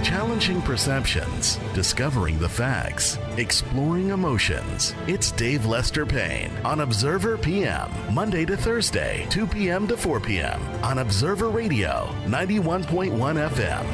Challenging perceptions, discovering the facts, exploring emotions. It's Dave Lester Payne on Observer PM, Monday to Thursday, 2 p.m. to 4 p.m. on Observer Radio, 91.1 FM.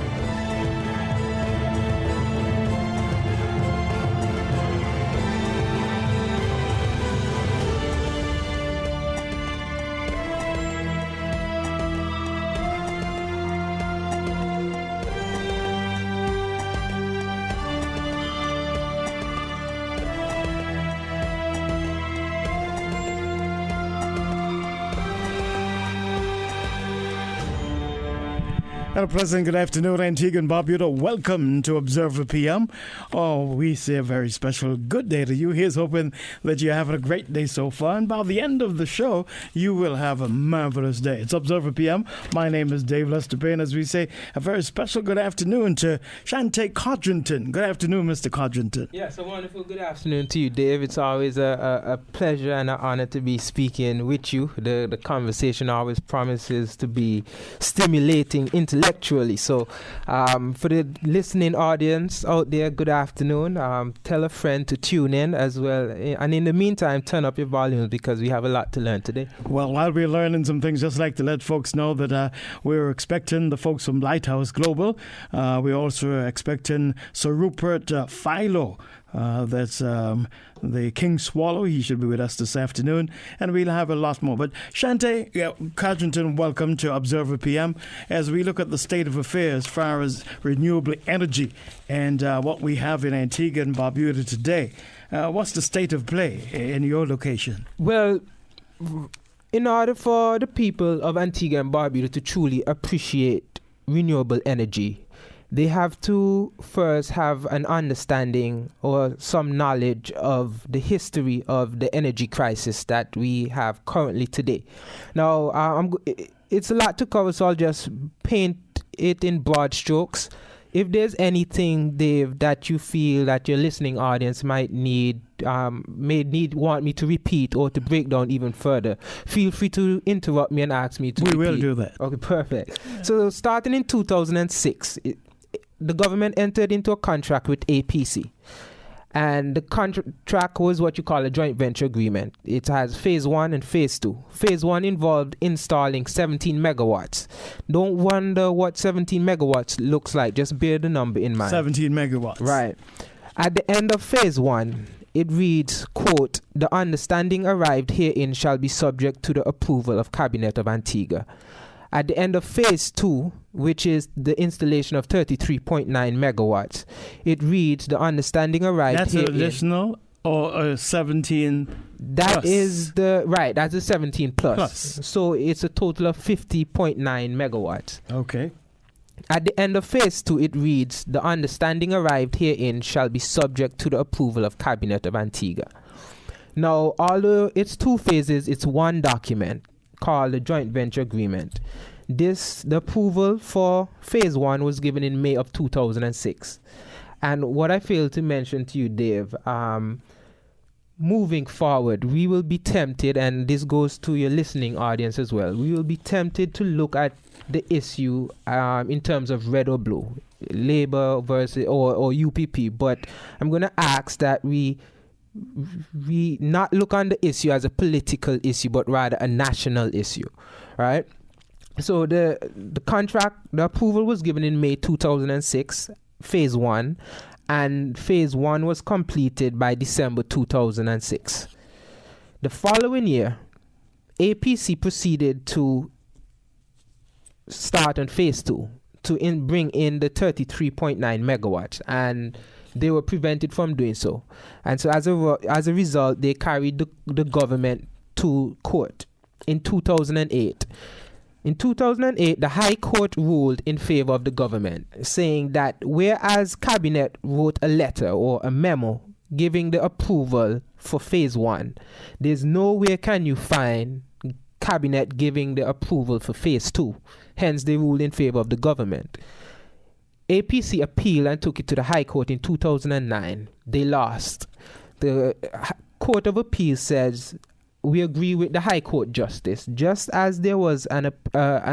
Hello, President. Good afternoon, Antigua and Barbuda. Welcome to Observer PM. Oh, we say a very special good day to you. Here's hoping that you're having a great day so far. And by the end of the show, you will have a marvelous day. It's Observer PM. My name is Dave Lester Payne. As we say, a very special good afternoon to Shante Codrington. Good afternoon, Mr. Codrington. Yes, a wonderful good afternoon to you, Dave. It's always a pleasure and an honor to be speaking with you. The conversation always promises to be stimulating intellectually. So for the listening audience out there, good afternoon. Tell a friend to tune in as well. And in the meantime, turn up your volume because we have a lot to learn today. Well, while we're learning some things, just like to let folks know that we're expecting the folks from Lighthouse Global. We're also expecting Sir Rupert Philo. That's the King Swallow. He should be with us this afternoon, and we'll have a lot more. But Shante Codrington, welcome to Observer PM. As we look at the state of affairs as far as renewable energy and what we have in Antigua and Barbuda today, what's the state of play in your location? Well, in order for the people of Antigua and Barbuda to truly appreciate renewable energy, they have to first have an understanding or some knowledge of the history of the energy crisis that we have currently today. Now, it's a lot to cover, so I'll just paint it in broad strokes. If there's anything, Dave, that you feel that your listening audience might want me to repeat or to break down even further, feel free to interrupt me and ask me to repeat. We will do that. Okay, perfect. So starting in 2006, the government entered into a contract with APC. And the contract was what you call a joint venture agreement. It has phase 1 and phase 2. Phase 1 involved installing 17 megawatts. Don't wonder what 17 megawatts looks like. Just bear the number in mind. 17 megawatts. Right. At the end of phase 1, it reads, quote, "The understanding arrived herein shall be subject to the approval of Cabinet of Antigua." At the end of phase 2, which is the installation of 33.9 megawatts, it reads, "The understanding arrived That's herein." That's additional or 17 That plus. Is that's a 17 plus. So it's a total of 50.9 megawatts. Okay. At the end of phase 2, it reads, "The understanding arrived herein shall be subject to the approval of Cabinet of Antigua." Now, although it's two phases, it's one document called the joint venture agreement. The approval for phase 1 was given in May of 2006. And what I failed to mention to you, Dave, moving forward, we will be tempted, and this goes to your listening audience as well, we will be tempted to look at the issue in terms of red or blue, Labour versus or UPP. But I'm going to ask that we not look on the issue as a political issue, but rather a national issue, right? So the contract, the approval was given in May 2006, phase 1, and phase 1 was completed by December 2006. The following year, APC proceeded to start on phase 2 to bring in the 33.9 megawatts, and they were prevented from doing so. And so as a result, they carried the government to court in 2008. In 2008, the High Court ruled in favor of the government, saying that whereas Cabinet wrote a letter or a memo giving the approval for phase 1, there's nowhere can you find Cabinet giving the approval for phase 2. Hence, they ruled in favor of the government. APC appealed and took it to the High Court in 2009. They lost. The Court of Appeal says we agree with the High Court justice. Just as there was an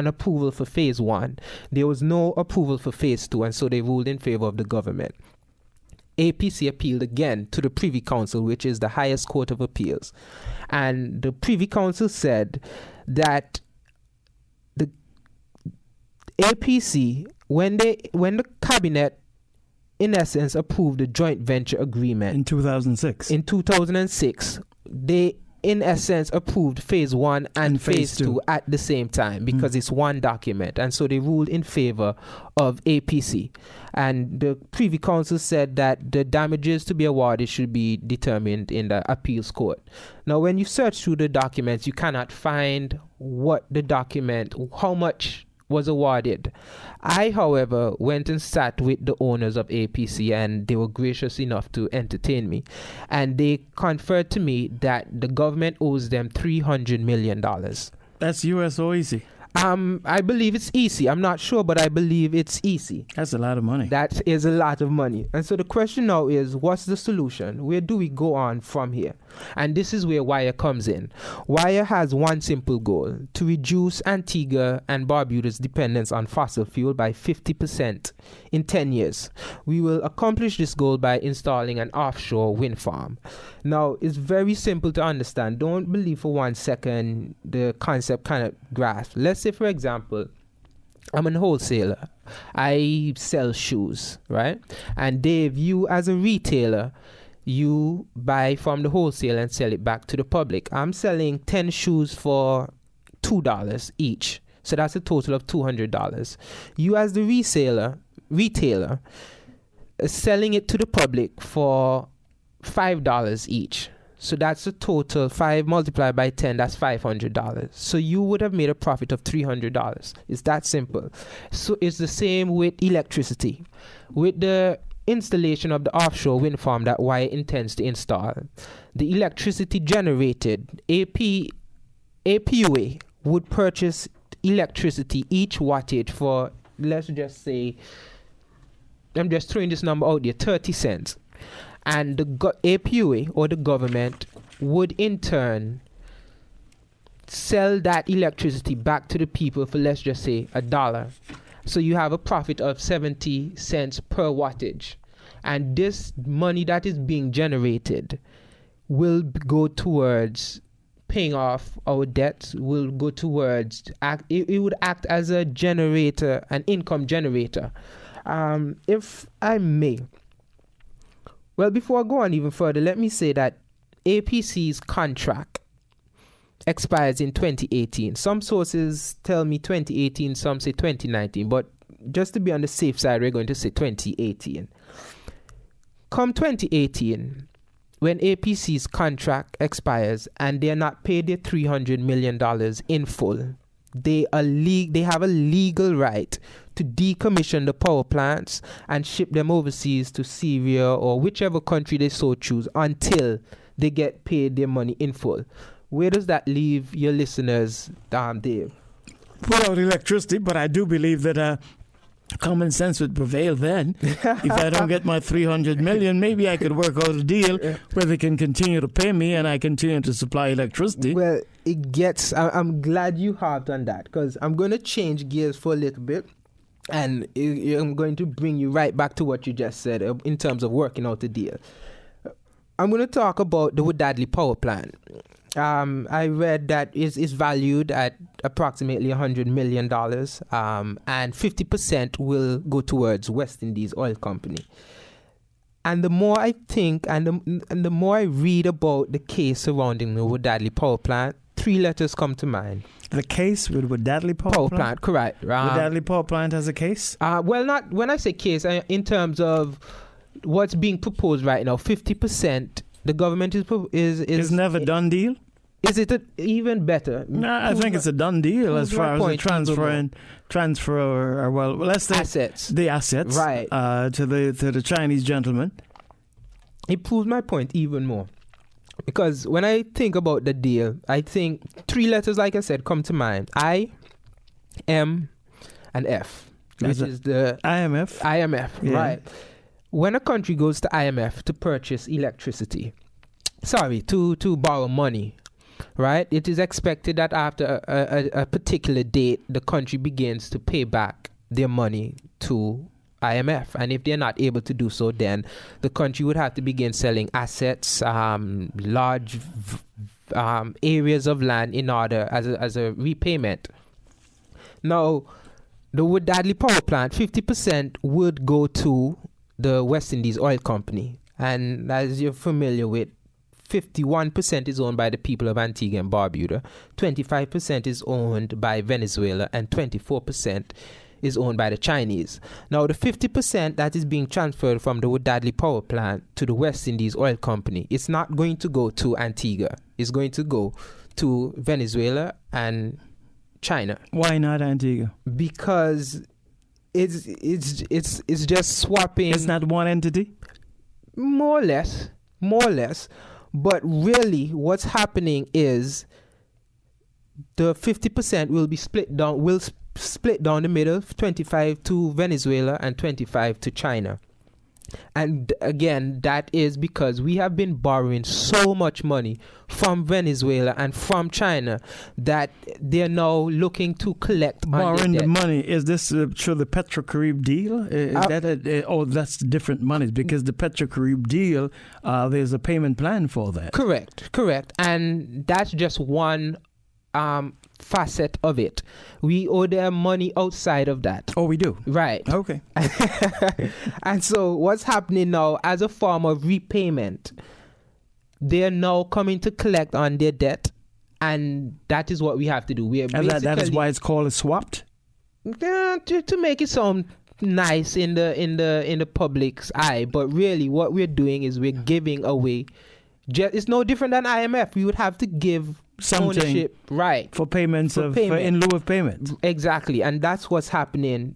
approval for phase 1, there was no approval for phase 2, and so they ruled in favor of the government. APC appealed again to the Privy Council, which is the highest court of appeals. And the Privy Council said that the APC, when the cabinet, in essence, approved the joint venture agreement in 2006. In 2006, they, in essence, approved phase 1 and phase 2 at the same time because it's one document. And so they ruled in favor of APC. And the Privy Council said that the damages to be awarded should be determined in the appeals court. Now, when you search through the documents, you cannot find what the document, how much was awarded. I, however, went and sat with the owners of APC, and they were gracious enough to entertain me. And they conferred to me that the government owes them $300 million. That's US or easy? I believe it's easy. I'm not sure, but I believe it's easy. That's a lot of money. That is a lot of money. And so the question now is, what's the solution? Where do we go on from here? And this is where W.I.R.E comes in. W.I.R.E has one simple goal: to reduce Antigua and Barbuda's dependence on fossil fuel by 50% in 10 years. We will accomplish this goal by installing an offshore wind farm. Now, it's very simple to understand. Don't believe for 1 second the concept kind of grasp. Let's say, for example, I'm a wholesaler. I sell shoes, right? And Dave, you as a retailer, you buy from the wholesaler and sell it back to the public. I'm selling 10 shoes for $2 each. So that's a total of $200. You as the retailer, selling it to the public for $5 each. So that's a total, 5 multiplied by 10, that's $500. So you would have made a profit of $300. It's that simple. So it's the same with electricity. With the installation of the offshore wind farm that W.I.R.E intends to install, the electricity generated, APUA would purchase electricity, each wattage, for, let's just say, I'm just throwing this number out there, 30 cents. And the APUA, or the government, would in turn sell that electricity back to the people for, let's just say, $1. So you have a profit of 70 cents per wattage. And this money that is being generated will go towards paying off our debts, will go towards, it would act as a generator, an income generator. If I may, well, before I go on even further, let me say that APC's contract expires in 2018. Some sources tell me 2018, some say 2019, but just to be on the safe side, we're going to say 2018. Come 2018, when APC's contract expires and they're not paid their $300 million in full, they have a legal right to decommission the power plants and ship them overseas to Syria or whichever country they so choose until they get paid their money in full. Where does that leave your listeners, Dave? Without electricity, but I do believe that common sense would prevail then. If I don't get my $300 million, maybe I could work out a deal where they can continue to pay me and I continue to supply electricity. Well, I'm glad you harped on that, because I'm going to change gears for a little bit. And I'm going to bring you right back to what you just said in terms of working out the deal. I'm going to talk about the W.I.R.E power plant. I read that it's valued at approximately $100 million, and 50% will go towards West Indies Oil Company. And the more I think and the more I read about the case surrounding the W.I.R.E power plant, 3 letters come to mind. The case with W.I.R.E power plant? Correct. W.I.R.E power plant has a case? Well, not when I say case, in terms of what's being proposed right now, 50%. The government is never done deal. Is it even better? No, I think it's a done deal as far as the transfer or well, let's say assets. The assets, right? To the Chinese gentleman. It proves my point even more, because when I think about the deal, I think 3 letters, like I said, come to mind: I, M, and F, which is the IMF. IMF, yeah. Right? When a country goes to IMF to purchase electricity, to borrow money, right? It is expected that after a particular date, the country begins to pay back their money to IMF. And if they're not able to do so, then the country would have to begin selling assets, large areas of land in order as a repayment. Now, the Wood-Dadley power plant, 50% would go to the West Indies Oil Company. And as you're familiar with, 51% is owned by the people of Antigua and Barbuda, 25% is owned by Venezuela, and 24% is owned by the Chinese. Now, the 50% that is being transferred from the Wood-Dadley power plant to the West Indies Oil Company, it's not going to go to Antigua. It's going to go to Venezuela and China. Why not Antigua? Because it's just swapping. It's not one entity? More or less. But really, what's happening is the 50% will be split down the middle, 25 to Venezuela and 25 to China. And again, that is because we have been borrowing so much money from Venezuela and from China that they're now looking to collect borrowing the money. Is this through the Petro-Carib deal? That's different monies, because the Petro-Carib deal, there's a payment plan for that. Correct. And that's just one facet of it. We owe them money outside of that. Oh, we do? Right. Okay. And so what's happening now, as a form of repayment, they're now coming to collect on their debt, and that is what we have to do. We are and that is why it's called a swapped? To make it sound nice in the public's eye, but really what we're doing is we're giving away. It's no different than IMF. We would have to give something, ownership, right, for payments in lieu of payments. Exactly, and that's what's happening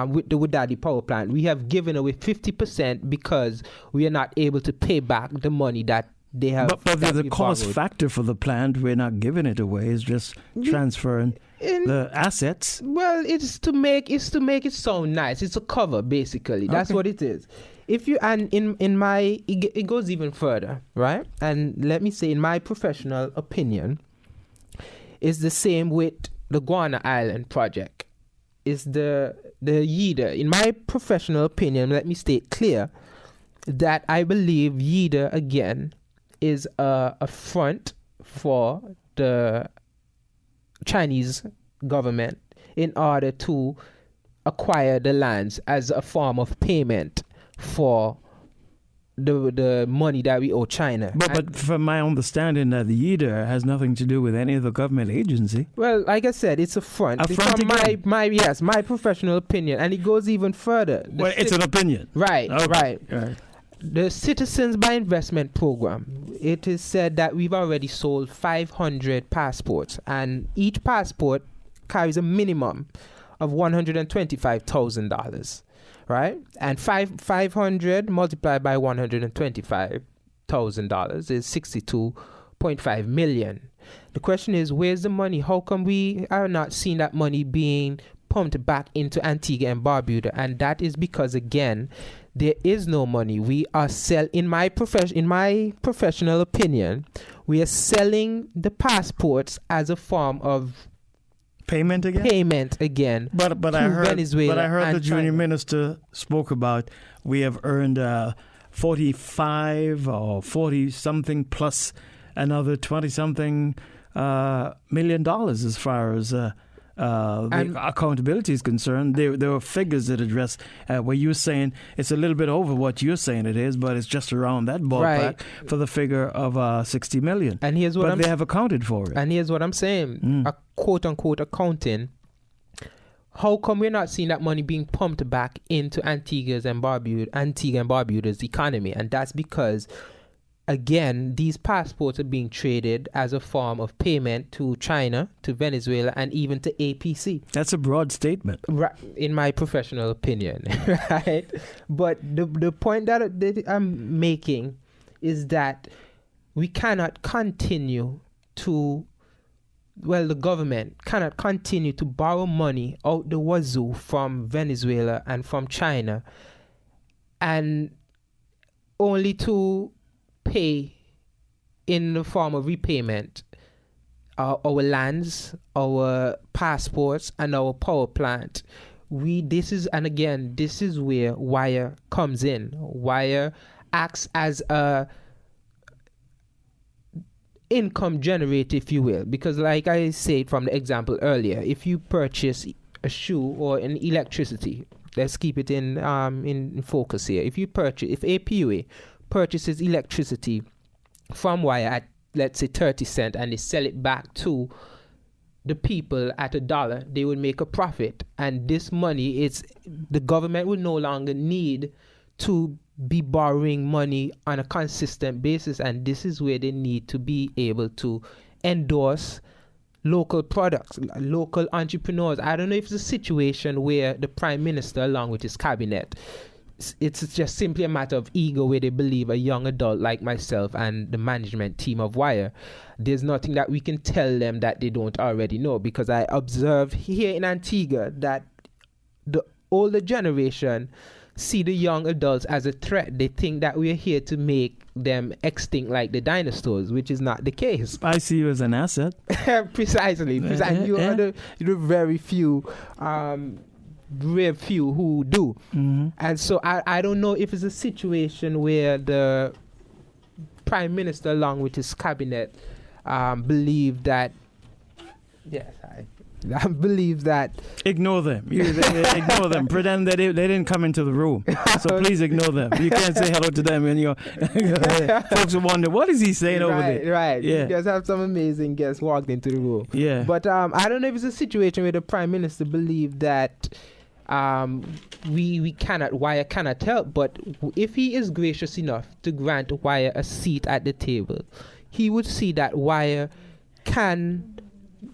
with the Wood-Dadley power plant. We have given away 50% because we are not able to pay back the money that they have. But the cost factor for the plant, we're not giving it away. It's just transferring the assets. Well, it's to make it sound nice. It's a cover, basically. That's what it is. If you it goes even further, right? And let me say, in my professional opinion, it's the same with the Guana Island project. It's the WI.R.E. In my professional opinion, let me state clear that I believe WI.R.E. again is a front for the Chinese government in order to acquire the lands as a form of payment for the money that we owe China. But from my understanding, the WI.R.E. has nothing to do with any of the government agency. Well, like I said, it's a front. From my professional opinion, and it goes even further. It's an opinion. Right, okay. right. The Citizens by Investment Program, it is said that we've already sold 500 passports, and each passport carries a minimum of $125,000. Right? And 500 multiplied by $125,000 is $62.5 million. The question is, where's the money? How come we are not seeing that money being pumped back into Antigua and Barbuda? And that is because, again, there is no money. We are in my professional opinion, we are selling the passports as a form of payment again. But I heard the junior minister spoke about we have earned 45 or 40 something plus another 20 something $1 million as far as the accountability is concerned. There are figures that address where you're saying it's a little bit over what you're saying it is, but it's just around that ballpark for the figure of 60 million. And here's what they have accounted for it. And here's what I'm saying: a quote unquote accounting. How come we're not seeing that money being pumped back into Antigua and Barbuda's economy? And that's because, again, these passports are being traded as a form of payment to China, to Venezuela, and even to APC. That's a broad statement. Right, in my professional opinion. Right? But the point that I'm making is that we cannot continue to, the government cannot continue to borrow money out the wazoo from Venezuela and from China, and only to pay in the form of repayment our lands, our passports, and our power plant. This is where W.I.R.E comes in. W.I.R.E acts as a income generator, if you will, because like I said from the example earlier, if you purchase a shoe or an electricity, let's keep it in focus here. If APUA purchases electricity from W.I.R.E at, let's say, 30 cents, and they sell it back to the people at $1, they would make a profit. And this money, the government will no longer need to be borrowing money on a consistent basis, and this is where they need to be able to endorse local products, local entrepreneurs. I don't know if it's a situation where the Prime Minister, along with his cabinet, it's just simply a matter of ego, where they believe a young adult like myself and the management team of W.I.R.E, there's nothing that we can tell them that they don't already know, because I observe here in Antigua that the older generation see the young adults as a threat. They think that we're here to make them extinct like the dinosaurs, which is not the case. I see you as an asset. Precisely. And you are the very few, rare few who do. Mm-hmm. And so I don't know if it's a situation where the Prime Minister, along with his cabinet, believe that, yes, I believe that. Ignore them. Ignore them. Pretend they didn't come into the room. So please ignore them. You can't say hello to them, and folks will wonder, what is he saying over there? Right. Yeah. You guys have some amazing guests walked into the room. Yeah. But I don't know if it's a situation where the Prime Minister believe that W.I.R.E cannot help, but if he is gracious enough to grant W.I.R.E a seat at the table, he would see that W.I.R.E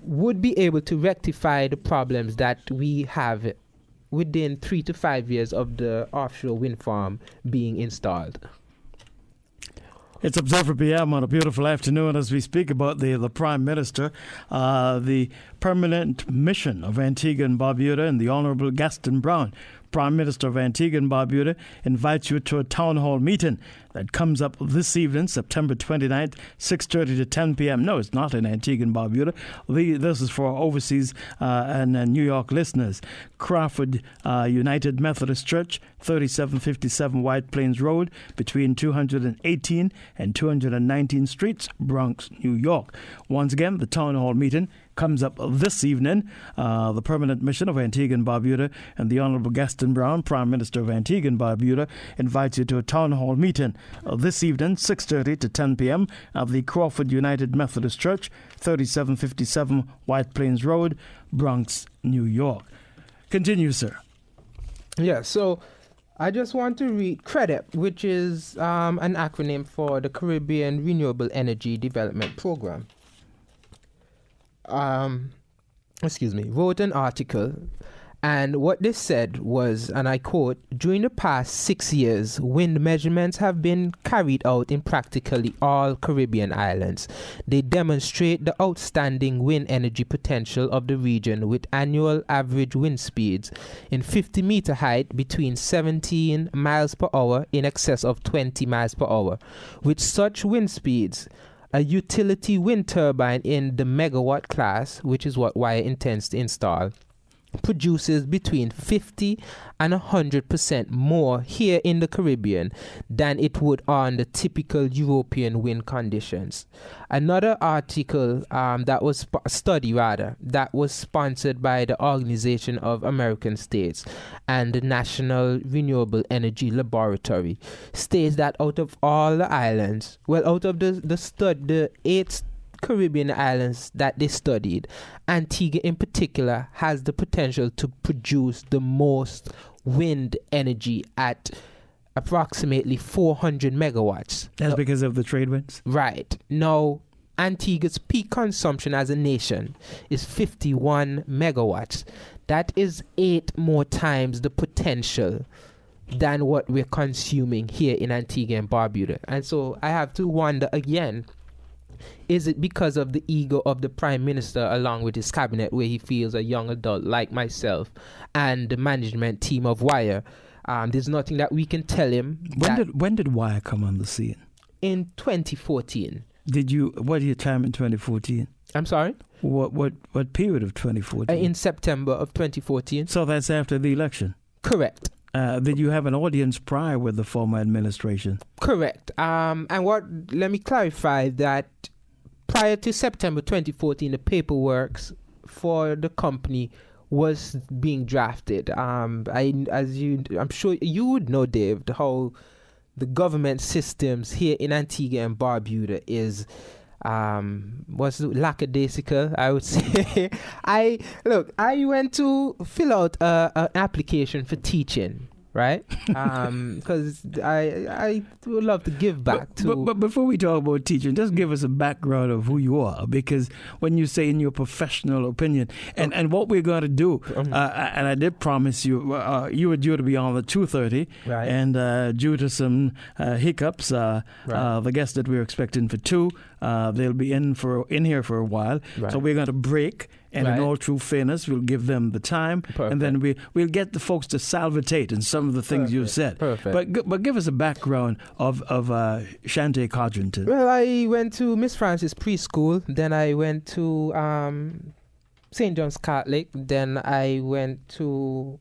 would be able to rectify the problems that we have within 3 to 5 years of the offshore wind farm being installed. It's Observer PM on a beautiful afternoon as we speak about the Prime Minister, the permanent mission of Antigua and Barbuda, and the Honorable Gaston Brown, Prime Minister of Antigua and Barbuda, invites you to a town hall meeting that comes up this evening, September 29th, 6:30 to 10 p.m. No, it's not in Antigua and Barbuda. This is for overseas and New York listeners. Crawford United Methodist Church, 3757 White Plains Road, between 218 and 219 Streets, Bronx, New York. Once again, the town hall meeting comes up this evening. The permanent mission of Antigua and Barbuda and the Honorable Gaston Brown, Prime Minister of Antigua and Barbuda, invites you to a town hall meeting this evening, 6:30 to 10 p.m. at the Crawford United Methodist Church, 3757 White Plains Road, Bronx, New York. Continue, sir. Yeah, so I just want to read CREDEP, which is an acronym for the Caribbean Renewable Energy Development Program. Wrote an article, and what they said was, and I quote, "During the past 6 years, wind measurements have been carried out in practically all Caribbean islands. They demonstrate the outstanding wind energy potential of the region, with annual average wind speeds in 50-meter height between 17 miles per hour in excess of 20 miles per hour. With such wind speeds, a utility wind turbine in the megawatt class, which is what W.I.R.E intends to install, produces between 50 and 100% more here in the Caribbean than it would on the typical European wind conditions." Another article that was sponsored by the Organization of American States and the National Renewable Energy Laboratory states that out of all the islands, out of the 8 Caribbean islands that they studied, Antigua in particular has the potential to produce the most wind energy at approximately 400 megawatts. That's because of the trade winds? Right. Now, Antigua's peak consumption as a nation is 51 megawatts. That is 8 more times the potential than what we're consuming here in Antigua and Barbuda. And so I have to wonder again, is it because of the ego of the Prime Minister along with his cabinet, where he feels a young adult like myself and the management team of W.I.R.E, there's nothing that we can tell him? When did W.I.R.E come on the scene? In 2014. What year time in 2014? I'm sorry? What period of 2014? In September of 2014. So that's after the election? Correct. Did you have an audience prior with the former administration? Correct. Let me clarify that prior to September 2014, the paperwork for the company was being drafted. I'm sure you would know, Dave, how the government systems here in Antigua and Barbuda is was lackadaisical, I would say. I went to fill out an application for teaching, right? Because I would love to give back But before we talk about teaching, just give us a background of who you are, because when you say in your professional opinion, and what we're going to do, and I did promise you, you were due to be on at 2:30, right? And due to some hiccups, the guests that we're expecting for 2, they'll be in here for a while, right. So we're going to break. And right. in all true fairness, we'll give them the time. Perfect. And then we'll get the folks to salivate in some of the things you've said. Perfect. But give us a background of Shante Codrington. Well, I went to Miss Francis Preschool. Then I went to St. John's Catholic. Then I went to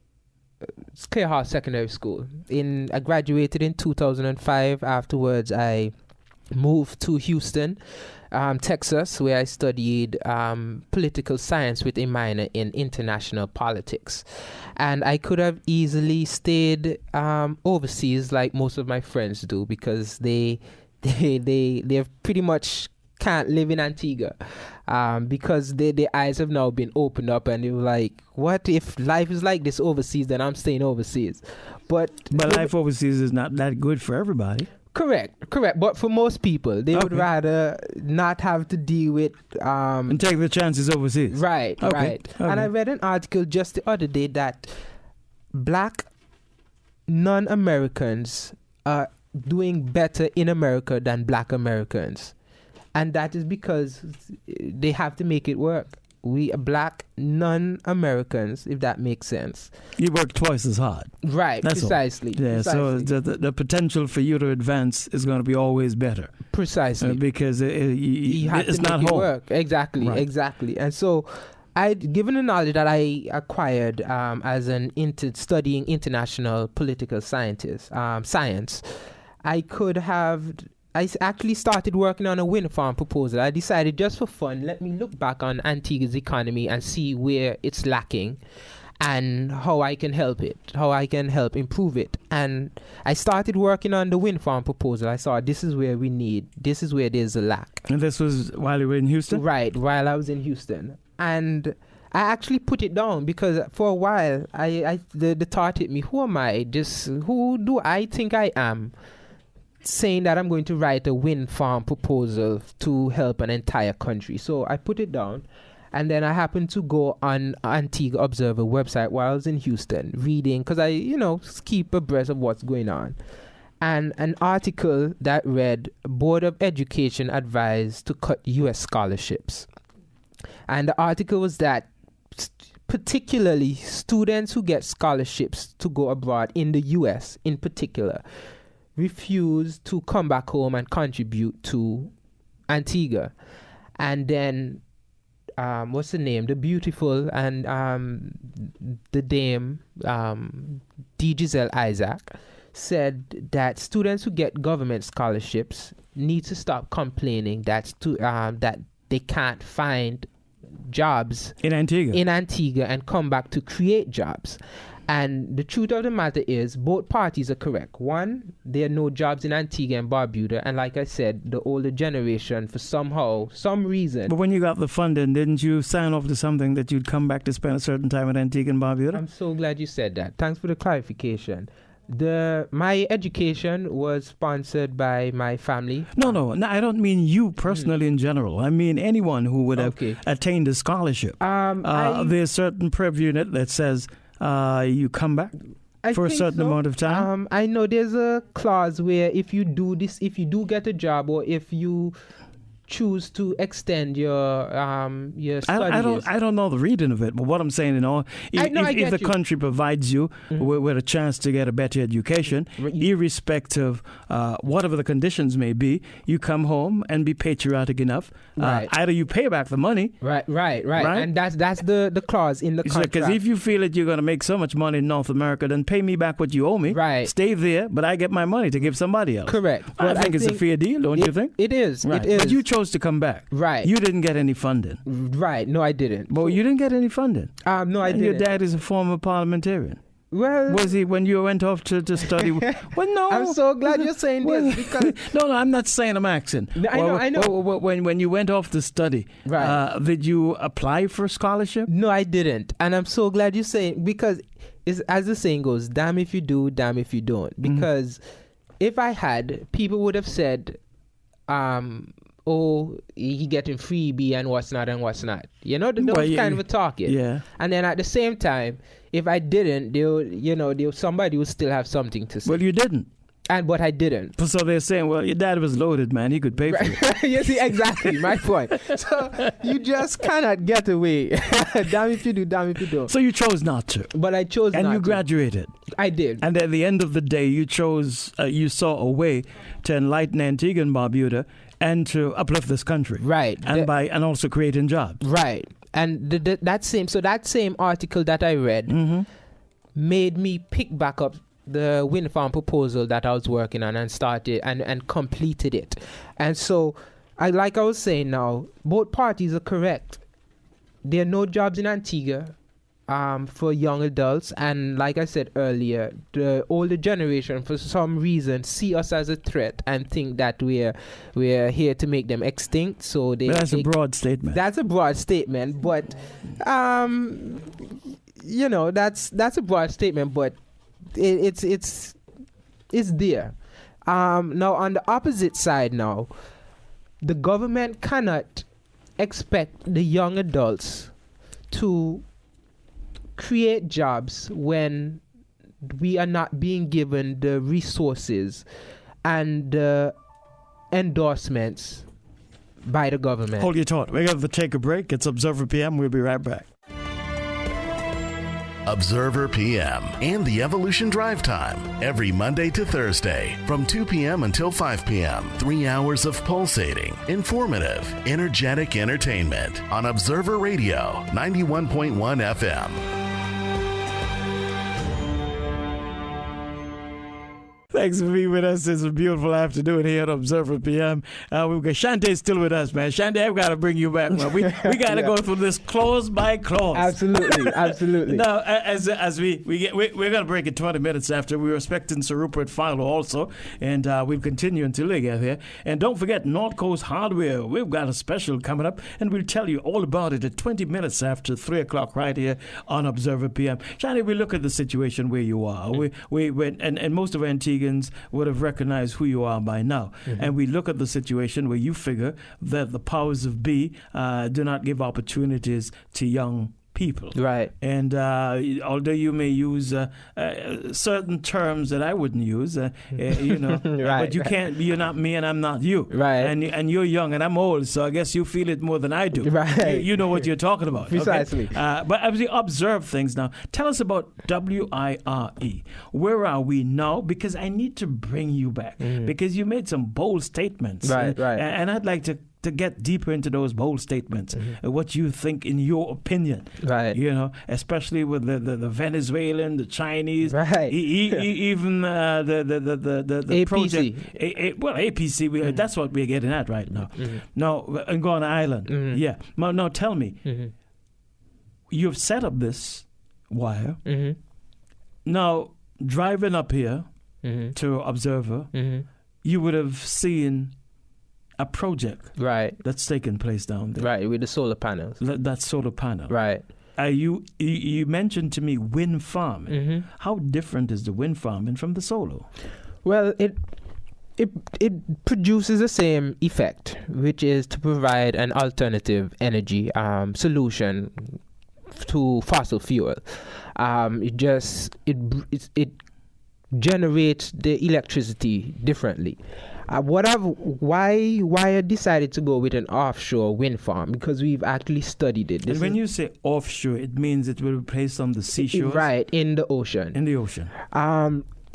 Clare House Secondary School. I graduated in 2005. Afterwards, I moved to Houston, Texas, where I studied political science with a minor in international politics. And I could have easily stayed overseas like most of my friends do, because they pretty much can't live in Antigua, because their eyes have now been opened up, and they're like, what if life is like this overseas, then I'm staying overseas. But life overseas is not that good for everybody. Correct. But for most people, they would rather not have to deal with and take the chances overseas. Right. Okay. And I read an article just the other day that black non-Americans are doing better in America than black Americans, and that is because they have to make it work. We are black non-Americans, if that makes sense. You work twice as hard. Right, that's precisely. All. Yeah, precisely. So the potential for you to advance is going to be always better. Precisely. Because it's to not make home. It work. Exactly, right. Exactly. And so, given the knowledge that I acquired as studying international political science, I actually started working on a wind farm proposal. I decided, just for fun, let me look back on Antigua's economy and see where it's lacking and how I can help improve it. And I started working on the wind farm proposal. I saw this is where there's a lack. And this was while you were in Houston? Right, while I was in Houston. And I actually put it down because for a while, the thought hit me, who am I? Who do I think I am? Saying that I'm going to write a wind farm proposal to help an entire country. So I put it down, and then I happened to go on Antigua Observer website while I was in Houston reading, because I keep abreast of what's going on, and an article that read Board of Education advised to cut U.S. scholarships. And the article was that particularly students who get scholarships to go abroad in the U.S. in particular refuse to come back home and contribute to Antigua. And then what's the name? The beautiful and the dame D. Giselle Isaac said that students who get government scholarships need to stop complaining that they can't find jobs in Antigua and come back to create jobs. And the truth of the matter is, both parties are correct. One, there are no jobs in Antigua and Barbuda. And like I said, the older generation, for some reason. But when you got the funding, didn't you sign off to something that you'd come back to spend a certain time in Antigua and Barbuda? I'm so glad you said that. Thanks for the clarification. My education was sponsored by my family. No, I don't mean you personally in general. I mean anyone who would have attained a scholarship. There's certain preview in it that says you come back for a certain amount of time. I know there's a clause where if you do this, if you do get a job, or if you choose to extend your studies. I don't know the reading of it, but what I'm saying, if the country provides you with a chance to get a better education, irrespective whatever the conditions may be, you come home and be patriotic enough. Right. Either you pay back the money. Right. And that's the clause in the contract. Because if you feel that you're going to make so much money in North America, then pay me back what you owe me. Right. Stay there, but I get my money to give somebody else. Correct. I think it's a fair deal, don't you think? It is. Right. It is. But you chose to come back. Right. You didn't get any funding. Right. No, I didn't. But you didn't get any funding. No, I didn't. Your dad is a former parliamentarian. Well, was he when you went off to study? Well, no. I'm so glad you're saying this because no, I'm not saying I'm asking. I know. When you went off to study, right? Did you apply for a scholarship? No, I didn't, and I'm so glad you're saying because it's, as the saying goes, "Damn if you do, damn if you don't." Because if I had, people would have said, "Oh, he getting freebie and what's not and what's not." You know, there was kind of a talking. Yeah. And then at the same time, if I didn't, somebody would still have something to say. Well, you didn't. But I didn't. So they're saying, well, your dad was loaded, man. He could pay for it. You see, exactly my point. So you just cannot get away. Damn if you do, damn if you don't. So you chose not to. But I chose not to. And you graduated. I did. And at the end of the day, you chose, you saw a way to enlighten Antigua and Barbuda and to uplift this country. Right. And also creating jobs. Right. And that same article that I read made me pick back up the wind farm proposal that I was working on and started and completed it. And so, I was saying now, both parties are correct. There are no jobs in Antigua for young adults, and like I said earlier, the older generation for some reason see us as a threat and think that we're here to make them extinct. So that's a broad statement. That's a broad statement, but that's a broad statement, but it's there. Now on the opposite side, now the government cannot expect the young adults to create jobs when we are not being given the resources and the endorsements by the government. Hold your thought. We're going to take a break. It's Observer PM. We'll be right back. Observer PM and the Evolution Drive Time every Monday to Thursday from 2 p.m. until 5 p.m. 3 hours of pulsating, informative, energetic entertainment on Observer Radio 91.1 FM. Thanks for being with us. It's a beautiful afternoon here at Observer PM. We've got Shantae still with us, man. Shantae, I've got to bring you back, man. We got to go through this clause by clause. Absolutely. Now, as we're going to break it 20 minutes after. We were expecting Sir Rupert Philo also, and we'll continue until they get here. And don't forget North Coast Hardware. We've got a special coming up, and we'll tell you all about it at 20 minutes after 3 o'clock right here on Observer PM. Shantae, we look at the situation where you are. And most of Antigua would have recognized who you are by now. And we look at the situation where you figure that the powers of be do not give opportunities to young people. Right. And although you may use certain terms that I wouldn't use, right, but you can't. You're not me, and I'm not you. Right. And you're young, and I'm old, so I guess you feel it more than I do. Right. You know what you're talking about. Precisely. Okay? But as we observe things now, tell us about W.I.R.E. Where are we now? Because I need to bring you back because you made some bold statements. Right. And I'd like to get deeper into those bold statements, what you think in your opinion, right? Especially with the Venezuelan, the Chinese, right? Even the APC. project. APC. That's what we're getting at right now. Now, Ngona Island. Yeah. Now tell me, you've set up this wire. Now, driving up here to Observer, you would have seen a project that's taking place down there. Right, with the solar panels. That solar panel. Right. You mentioned to me wind farming. How different is the wind farming from the solar? Well, it produces the same effect, which is to provide an alternative energy solution to fossil fuel. It generates the electricity differently. Why I decided to go with an offshore wind farm, because we've actually studied it. And when you say offshore, it means it will be placed on the seashores? Right, in the ocean. In the ocean.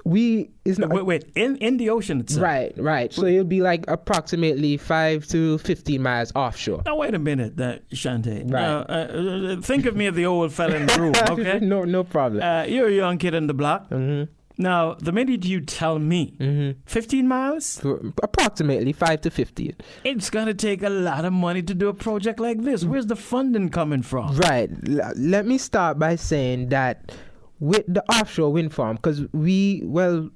Wait, in the ocean itself. Right. So it'll be like approximately 5 to 15 miles offshore. Now wait a minute, Shante. Right. Now, think of me as the old fella in the room, okay? No problem. You're a young kid in the block. Mm-hmm. Now, the minute you tell me 15 miles? Approximately 5 to 15. It's going to take a lot of money to do a project like this. Where's the funding coming from? Right. Let me start by saying that with the offshore wind farm, because W.I.R.E,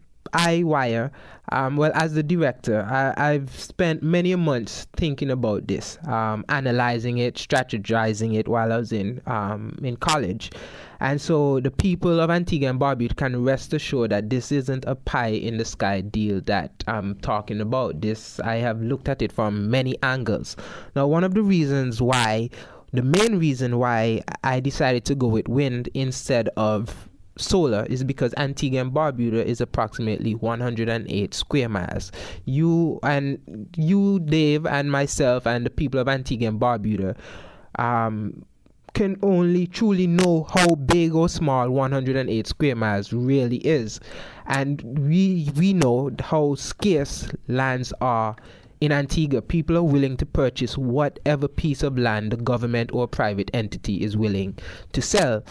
as the director, I've spent many months thinking about this, analyzing it, strategizing it while I was in college. And so the people of Antigua and Barbuda can rest assured that this isn't a pie-in-the-sky deal that I'm talking about. I have looked at it from many angles. Now, the main reason why I decided to go with wind instead of solar is because Antigua and Barbuda is approximately 108 square miles. You, Dave, and myself, and the people of Antigua and Barbuda can only truly know how big or small 108 square miles really is. And we know how scarce lands are in Antigua. People are willing to purchase whatever piece of land the government or private entity is willing to sell.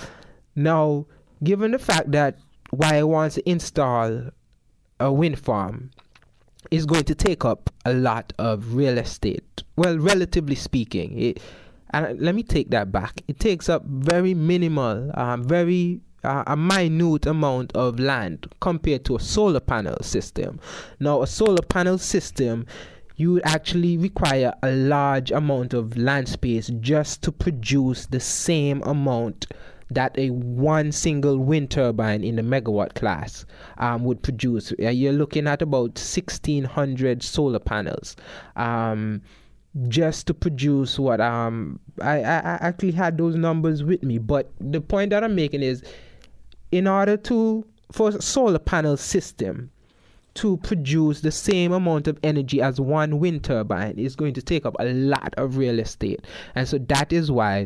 Now, given the fact that WIRE wants to install a wind farm is going to take up a lot of real estate, well, relatively speaking, and let me take that back. It takes up very minimal, a minute amount of land compared to a solar panel system. Now, a solar panel system, you would actually require a large amount of land space just to produce the same amount that one single wind turbine in the megawatt class would produce. You're looking at about 1,600 solar panels just to produce what I actually had those numbers with me. But the point that I'm making is, in order for a solar panel system to produce the same amount of energy as one wind turbine is going to take up a lot of real estate. And so that is why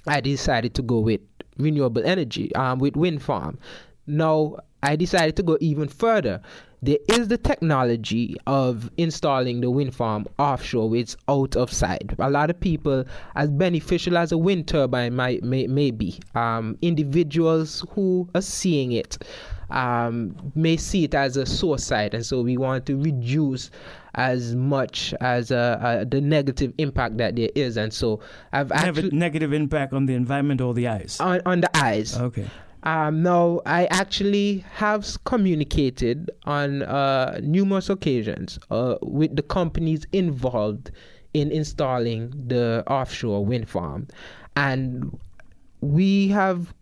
I decided to go with renewable energy, with wind farm. Now, I decided to go even further. There is the technology of installing the wind farm offshore, which is out of sight. A lot of people, as beneficial as a wind turbine may be, individuals who are seeing it may see it as a source site, and so we want to reduce as much as the negative impact that there is. And so I've actually negative impact on the environment or the eyes? On the eyes. Okay. Now, I actually have communicated on numerous occasions with the companies involved in installing the offshore wind farm, and we have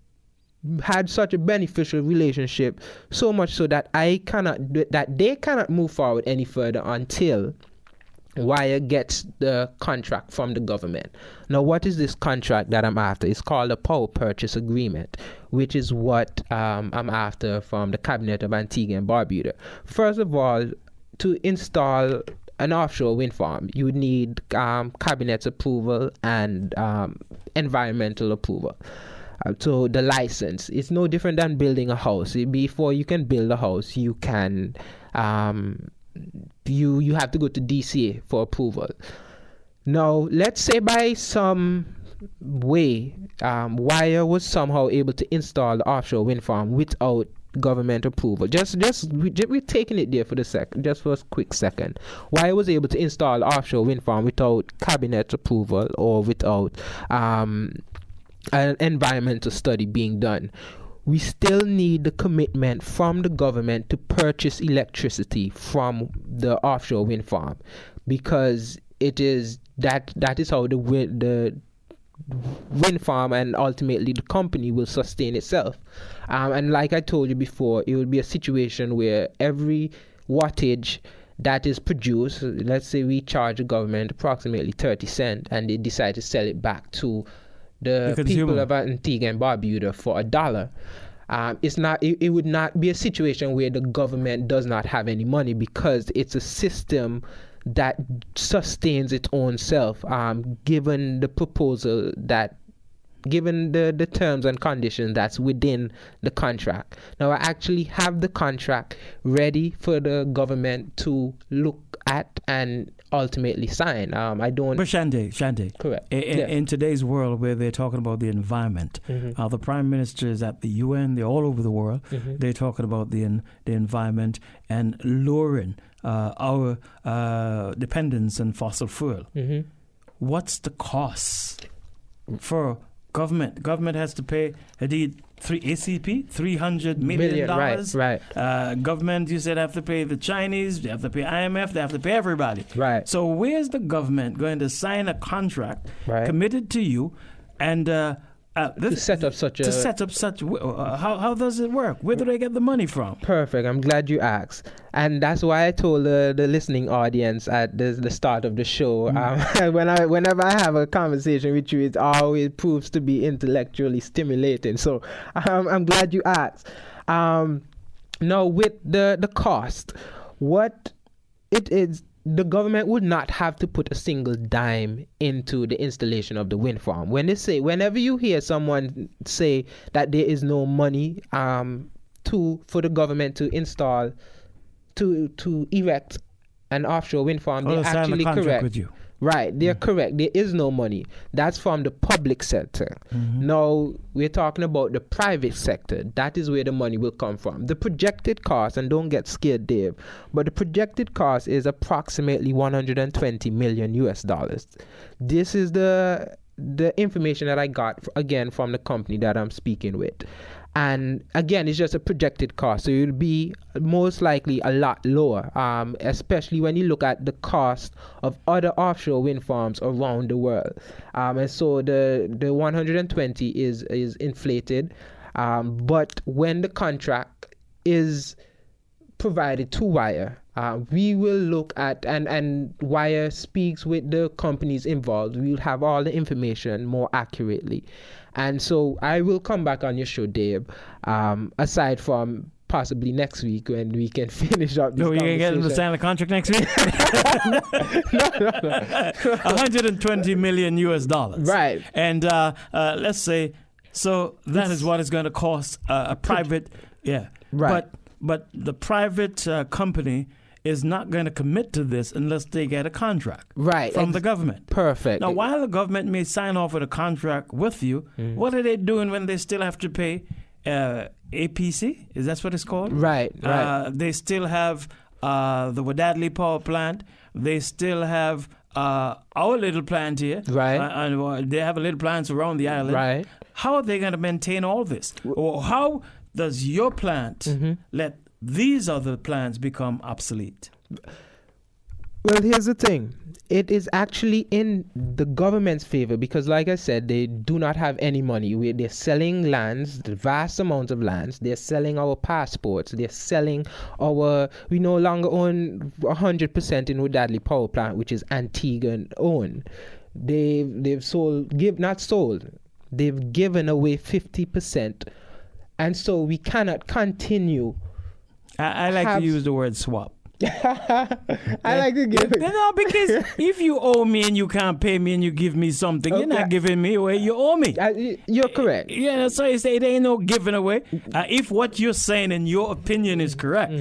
had such a beneficial relationship, so much so that they cannot move forward any further until WIRE gets the contract from the government. Now, what is this contract that I'm after? It's called a power purchase agreement, which is what I'm after from the Cabinet of Antigua and Barbuda. First of all, to install an offshore wind farm, you need Cabinet's approval and environmental approval. So the license, it's no different than building a house. Before you can build a house, you can you have to go to DCA for approval. Now, let's say by some way, WIRE was somehow able to install the offshore wind farm without government approval. We're taking it there for just for a quick second. WIRE was able to install the offshore wind farm without cabinet approval or without an environmental study being done. We still need the commitment from the government to purchase electricity from the offshore wind farm, because it is that is how the wind farm and ultimately the company will sustain itself. And like I told you before, it will be a situation where every wattage that is produced, let's say we charge the government approximately 30 cents and they decide to sell it back to the people of Antigua and Barbuda for $1. It would not be a situation where the government does not have any money, because it's a system that sustains its own self, given the proposal that, given the terms and conditions that's within the contract. Now, I actually have the contract ready for the government to look at and ultimately sign. I don't. But Shante, correct. In today's world where they're talking about the environment, the prime minister is at the UN. They're all over the world. They're talking about the environment and lowering our dependence on fossil fuel. What's the cost for government? Government has to pay $300 million. Right. Government, you said, have to pay the Chinese, they have to pay IMF, they have to pay everybody. Right. So where's the government going to sign a contract committed to you and to set up such how does it work? Where do they get the money from? Perfect. I'm glad you asked, and that's why I told the listening audience at the start of the show. Whenever I have a conversation with you, it always proves to be intellectually stimulating. So I'm glad you asked. Now, with the cost, what it is. The government would not have to put a single dime into the installation of the wind farm. Whenever you hear someone say that there is no money for the government to install, to erect an offshore wind farm, they're actually correct. With you. Right, they're correct. There is no money. That's from the public sector. Now, we're talking about the private sector. That is where the money will come from. The projected cost, and don't get scared, Dave, but the projected cost is approximately $120 million US. This is the information that I got, again, from the company that I'm speaking with. And again, it's just a projected cost, so it will be most likely a lot lower, especially when you look at the cost of other offshore wind farms around the world. And so the 120 is inflated, but when the contract is provided to W.I.R.E, we will look at, and W.I.R.E speaks with the companies involved. We'll have all the information more accurately. And so I will come back on your show, Dave, aside from possibly next week when we can finish up this conversation. You can get them to sign the contract next week? No. $120 million US. Right. And let's say, so that is what it's going to cost a private, Right. But the private company is not going to commit to this unless they get a contract from the government. Perfect. Now, while the government may sign off with a contract with you, what are they doing when they still have to pay APC? Is that what it's called? Right. They still have the W.I.R.E power plant. They still have our little plant here. Right. And they have little plants around the island. Right. How are they going to maintain all this? Or how does your plant let these other plants become obsolete? Well, here's the thing. It is actually in the government's favor because, like I said, they do not have any money. They're selling lands, the vast amounts of lands. They're selling our passports. They're selling we no longer own 100% in W.I.R.E power plant, which is Antiguan owned. They've They've given away 50%. And so we cannot continue. I like to use the word swap. I like to give it. No, because if you owe me and you can't pay me and you give me something, you're not giving me away, you owe me. You're correct. Yeah, so you say there ain't no giving away. If what you're saying in your opinion is correct,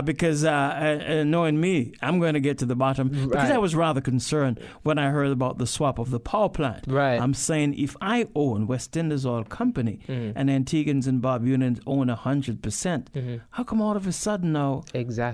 because knowing me, I'm going to get to the bottom. Because I was rather concerned when I heard about the swap of the power plant. Right. I'm saying if I own West Indies Oil Company and Antiguans and Barbudans own 100%, how come all of a sudden now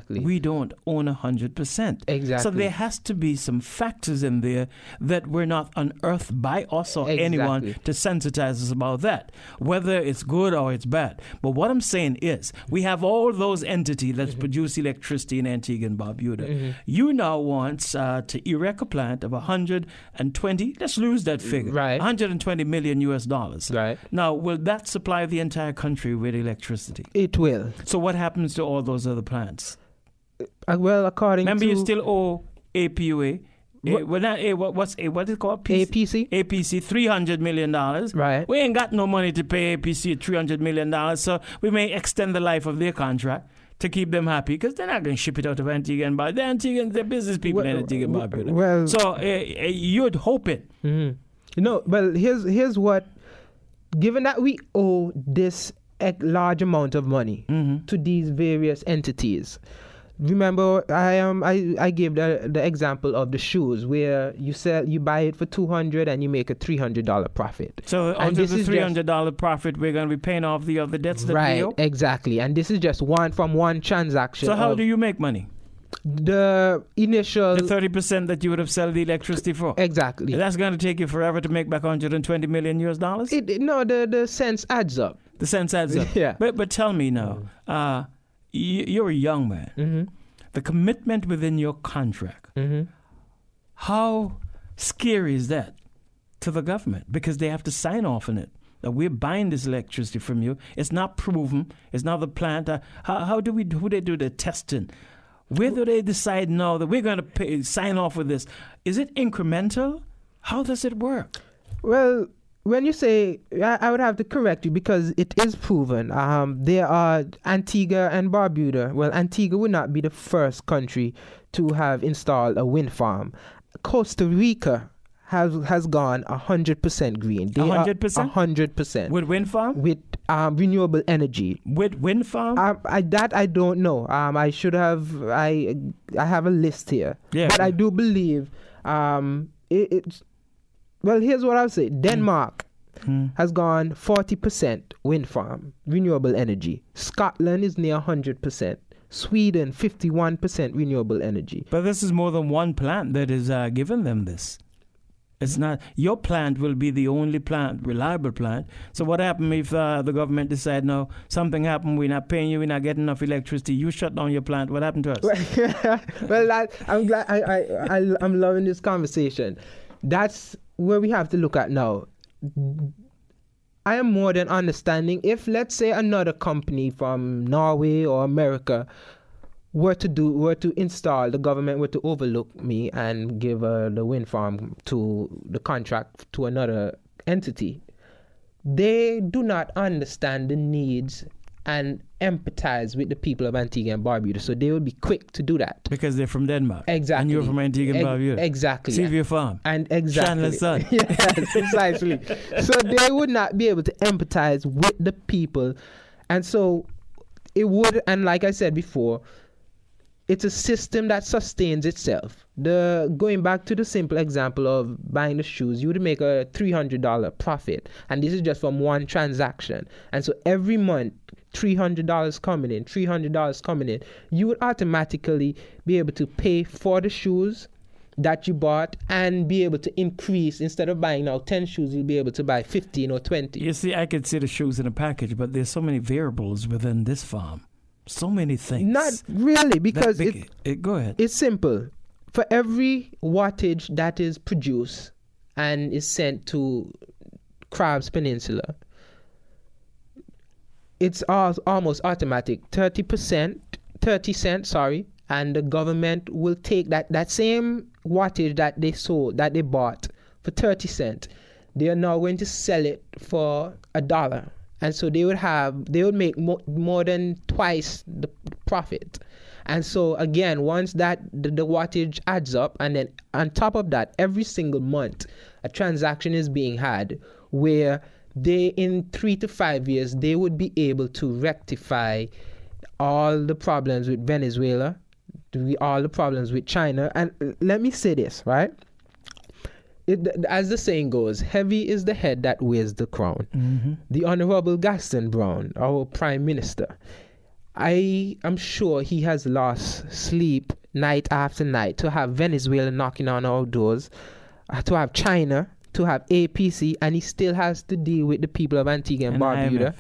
we don't own 100%? Exactly. So there has to be some factors in there that were not unearthed by us or anyone to sensitize us about that, whether it's good or it's bad. But what I'm saying is, we have all those entities that produce electricity in Antigua and Barbuda. You now want to erect a plant of 120, let's lose that figure, $120 million US. Right. Now, will that supply the entire country with electricity? It will. So what happens to all those other plants? Well, according Remember, to... you still owe APUA What's it called? APC? APC, $300 million. Right. We ain't got no money to pay APC $300 million, so we may extend the life of their contract to keep them happy, because they're not going to ship it out of Antigua and Barbuda. They're business people in Antigua and Barbuda. Well, so you'd hope it. Mm-hmm. No, well, here's what. Given that we owe this large amount of money to these various entities. Remember, I gave the example of the shoes where you buy it for $200 and you make a $300 profit. So out of the $300 profit, we're going to be paying off the other debts that we owe? Right, exactly. And this is just one transaction. So how do you make money? The initial... The 30% that you would have sold the electricity for. Exactly. That's going to take you forever to make back $120 million US dollars? No, the sense adds up. The sense adds up. Yeah. But tell me now, you're a young man. Mm-hmm. The commitment within your contract, how scary is that to the government? Because they have to sign off on it. That we're buying this electricity from you. It's not proven. It's not the plant. How do they do the testing? Where do they decide now that we're going to sign off with this? Is it incremental? How does it work? Well, when you say, I would have to correct you because it is proven. There are Antigua and Barbuda. Well, Antigua would not be the first country to have installed a wind farm. Costa Rica has gone 100% green. 100%? 100%. With wind farm? With renewable energy. With wind farm? I don't know. I should have. I have a list here. Yeah. But I do believe it's. Well, here's what I'll say. Denmark has gone 40% wind farm, renewable energy. Scotland is near 100%. Sweden, 51% renewable energy. But this is more than one plant that is giving them this. It's not. Your plant will be the only plant, reliable plant. So what happens if the government decide, no, something happened, we're not paying you, we're not getting enough electricity, you shut down your plant, what happened to us? Well, I'm glad. I'm loving this conversation. That's where we have to look at now. I am more than understanding if, let's say, another company from Norway or America were to install, the government were to overlook me and give the wind farm to the contract to another entity. They do not understand the needs and empathize with the people of Antigua and Barbuda, so they will be quick to do that. Because they're from Denmark. Exactly. And you're from Antigua and Barbuda. Exactly. Seaview Farm. And exactly. Chandler's son. Yes, precisely. So they would not be able to empathize with the people. And so it would, and like I said before, it's a system that sustains itself. Going back to the simple example of buying the shoes, you would make a $300 profit, and this is just from one transaction. And so every month, $300 coming in, you would automatically be able to pay for the shoes that you bought and be able to increase. Instead of buying now 10 shoes, you'll be able to buy 15 or 20. You see, I could see the shoes in a package, but there's so many variables within this farm. So many things. Not really, because go ahead. It's simple. For every wattage that is produced and is sent to Crabs Peninsula, it's almost automatic. 30 cents, and the government will take that same wattage that they bought for 30 cents. They are now going to sell it for $1. And so they would make more than twice the profit. And so again, once that the wattage adds up, and then on top of that, every single month, a transaction is being had where in 3 to 5 years, they would be able to rectify all the problems with Venezuela, all the problems with China. And let me say this, right? As the saying goes, heavy is the head that wears the crown. Mm-hmm. The Honorable Gaston Brown, our Prime Minister, I am sure he has lost sleep night after night to have Venezuela knocking on our doors, to have China, to have APC, and he still has to deal with the people of Antigua and Barbuda.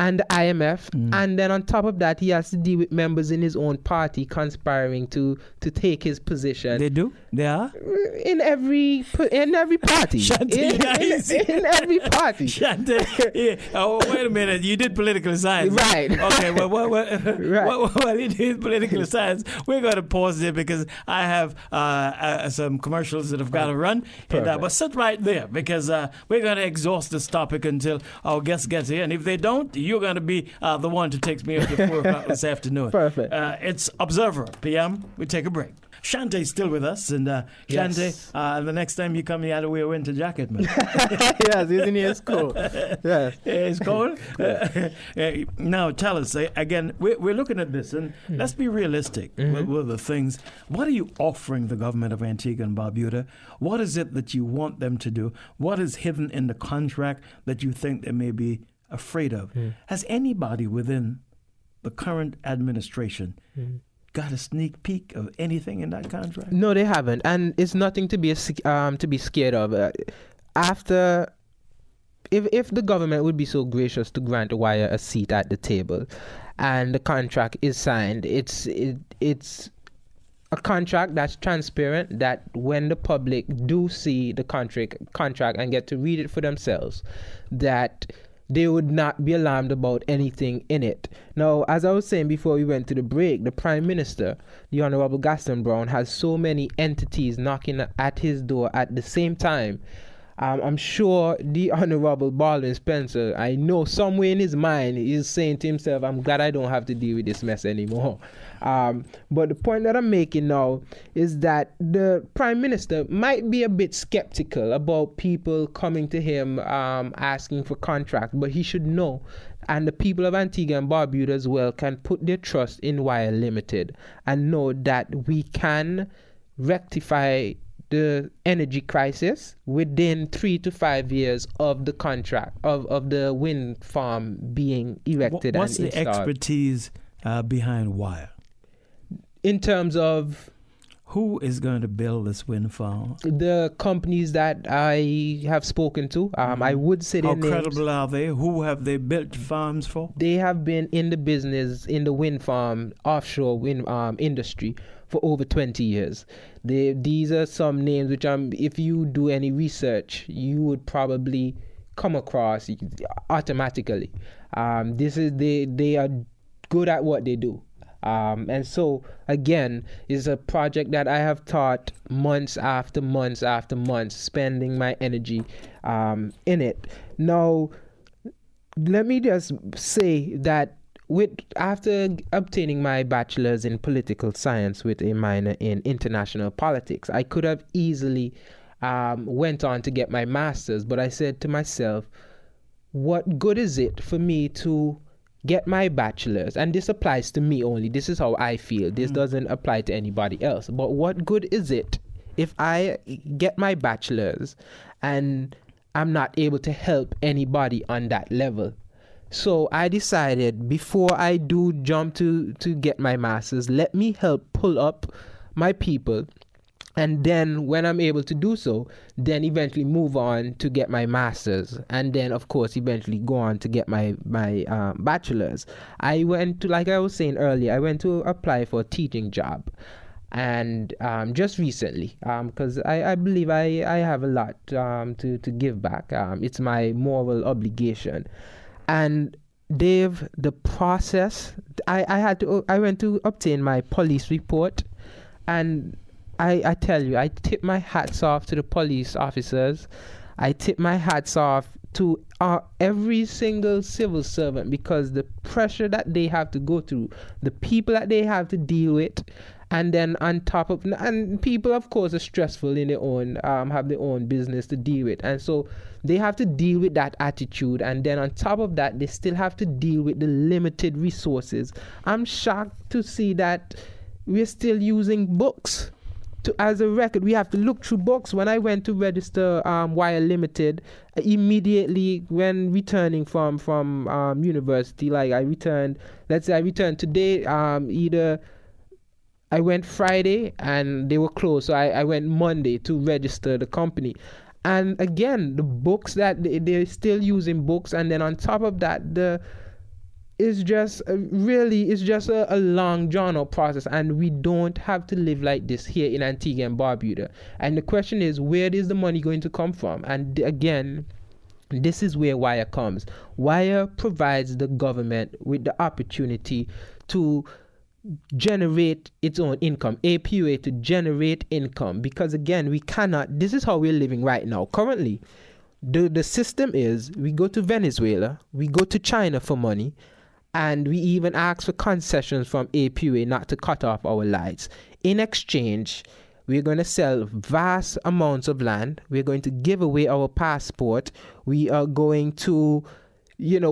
and the IMF, and then on top of that, he has to deal with members in his own party conspiring to take his position. They do? They are? In every party. in every party. Shante, yeah. Oh, wait a minute. You did political science. Right. Okay, well, Right. well, you did political science. We're going to pause there because I have some commercials that have got to run. But sit right there because we're going to exhaust this topic until our guest gets here. And if they don't, you're going to be the one to take me up to 4 o'clock this afternoon. Perfect. It's Observer PM. We take a break. Shantae's still with us, and Shantae, the next time you come, you had to wear a winter jacket, man. Yes, isn't he? It's cold. Yes. It's cold? Now, tell us, again, we're looking at this, and let's be realistic with the things. What are you offering the government of Antigua and Barbuda? What is it that you want them to do? What is hidden in the contract that you think they may be afraid of? Has anybody within the current administration got a sneak peek of anything in that contract? No, they haven't, and it's nothing to be scared of. If the government would be so gracious to grant W.I.R.E a seat at the table, and the contract is signed, it's a contract that's transparent. That when the public do see the contract and get to read it for themselves, that they would not be alarmed about anything in it. Now, as I was saying before we went to the break, the Prime Minister, the Honorable Gaston Brown, has so many entities knocking at his door at the same time. I'm sure the Honorable Baldwin Spencer, I know somewhere in his mind, he's saying to himself, I'm glad I don't have to deal with this mess anymore. But the point that I'm making now is that the Prime Minister might be a bit skeptical about people coming to him asking for contract, but he should know, and the people of Antigua and Barbuda as well can put their trust in W.I.R.E Limited and know that we can rectify the energy crisis within 3 to 5 years of the contract of the wind farm being erected. What's and the installed. expertise behind W.I.R.E? In terms of who is going to build this wind farm? The companies that I have spoken to, I would say their names. How credible are they? Who have they built farms for? They have been in the business, in the wind farm, offshore wind industry for over 20 years. These are some names which if you do any research, you would probably come across automatically. They are good at what they do. And so, again, it's a project that I have thought months after months after months, spending my energy in it. Now, let me just say that after obtaining my bachelor's in political science with a minor in international politics, I could have easily went on to get my master's, but I said to myself, what good is it for me to get my bachelor's? And this applies to me only. This is how I feel. This doesn't apply to anybody else. But what good is it if I get my bachelor's and I'm not able to help anybody on that level? So I decided, before I do jump to get my master's, let me help pull up my people. And then when I'm able to do so, then eventually move on to get my master's. And then, of course, eventually go on to get my bachelor's. I went to, like I was saying earlier, I went to apply for a teaching job. And just recently, because I believe I have a lot to give back. It's my moral obligation. And Dave, the process, I went to obtain my police report, and I tell you, I tip my hats off to the police officers. I tip my hats off to every single civil servant, because the pressure that they have to go through, the people that they have to deal with, and then on top of, and people of course are stressful in their own, have their own business to deal with, and so they have to deal with that attitude, and then on top of that, they still have to deal with the limited resources. I'm shocked to see that we're still using books as a record. We have to look through books. When I went to register W.I.R.E Limited, immediately when returning from university, like I returned today, either I went Friday and they were closed, so I went Monday to register the company. And again, the books that they're still using books, and then on top of that, the is just a long drawn out process, and we don't have to live like this here in Antigua and Barbuda. And the question is, where is the money going to come from? And again, this is where WIRE comes. WIRE provides the government with the opportunity to generate its own income, APUA to generate income, because again, we cannot, this is how we're living right now. Currently, the system is, we go to Venezuela, we go to China for money, and we even ask for concessions from APUA not to cut off our lights. In exchange, we're going to sell vast amounts of land. We're going to give away our passport. We are going to, give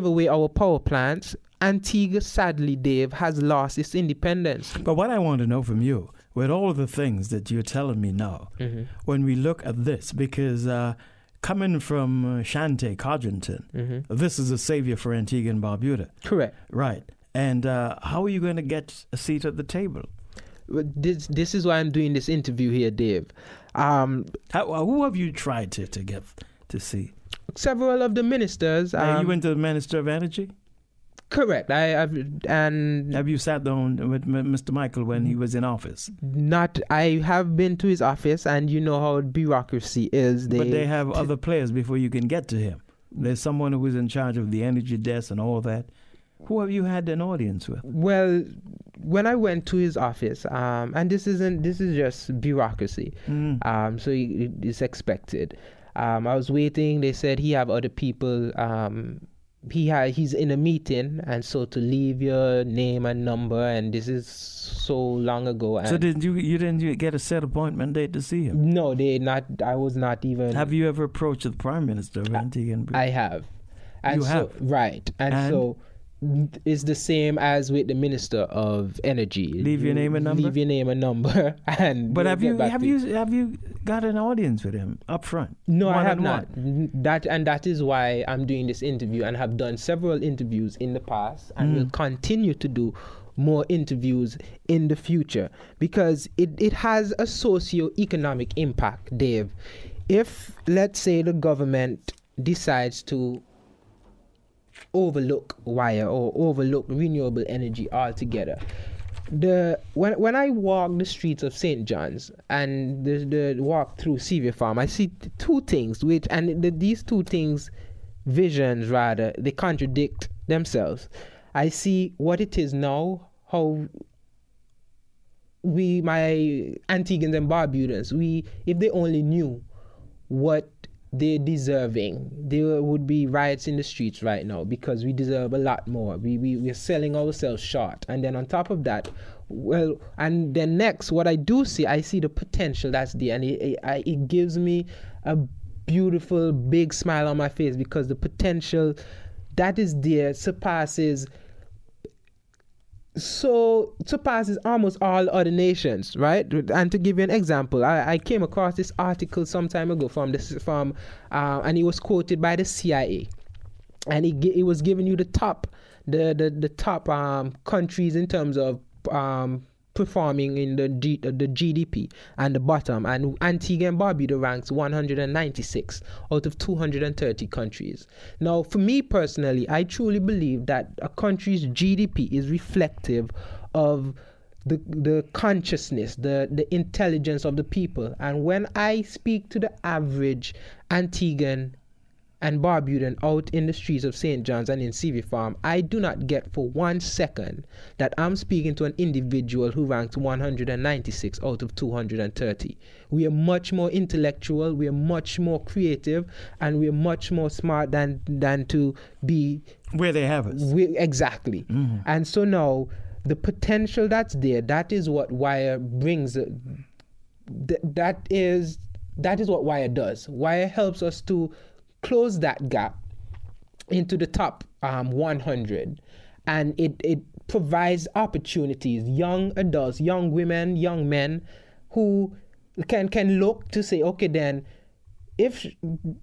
away our power plants. Antigua, sadly, Dave, has lost its independence. But what I want to know from you, with all of the things that you're telling me now, when we look at this, because coming from Shante Codrington, this is a savior for Antigua and Barbuda. Correct. Right. And how are you going to get a seat at the table? This is why I'm doing this interview here, Dave. Who have you tried to get to see? Several of the ministers. You went to the Minister of Energy? Correct. Have you sat down with Mr. Michael when he was in office? Not. I have been to his office, and you know how bureaucracy is. But they have other players before you can get to him. There's someone who is in charge of the energy desk and all that. Who have you had an audience with? Well, when I went to his office, and this is just bureaucracy, so it's expected. I was waiting. They said he have other people. He's in a meeting, and so to leave your name and number, and this is so long ago. And so you didn't get a set appointment date to see him? No, I was not even. Have you ever approached the Prime Minister of Antigua and Barbuda? I have. And you have? Right. And so it's the same as with the Minister of Energy. Leave your name and number. Leave your name and number, and. But have you got an audience with him up front? No, I have not. That is why I'm doing this interview, and have done several interviews in the past, and will continue to do more interviews in the future, because it has a socio-economic impact, Dave. If, let's say, the government decides to overlook WIRE or overlook renewable energy altogether, when I walk the streets of St. John's and the walk through Sevier Farm, I see two things, these two things, visions rather, they contradict themselves. I see what it is now, how my Antiguans and Barbudans, if they only knew what they're deserving, there would be riots in the streets right now, because we deserve a lot more. We're selling ourselves short. And then on top of that, and then next, what I do see, I see the potential that's there, and it gives me a beautiful big smile on my face, because the potential that is there surpasses almost all other nations, right? And to give you an example, I came across this article some time ago and it was quoted by the CIA, and it was giving you the top countries in terms of performing in the GDP, and the bottom, and Antigua and Barbuda ranks 196 out of 230 countries. Now, for me personally, I truly believe that a country's GDP is reflective of the consciousness, the intelligence of the people. And when I speak to the average Antiguan and Barbudan out in the streets of St. John's and in Sevier Farm, I do not get for 1 second that I'm speaking to an individual who ranks 196 out of 230. We are much more intellectual, we are much more creative, and we are much more smart than to be where they have us. Exactly. Mm-hmm. And so now, the potential that's there, that is what WIRE brings. That is what WIRE does. WIRE helps us to close that gap into the top 100, and it provides opportunities. Young adults, young women, young men who can look to say, okay, then if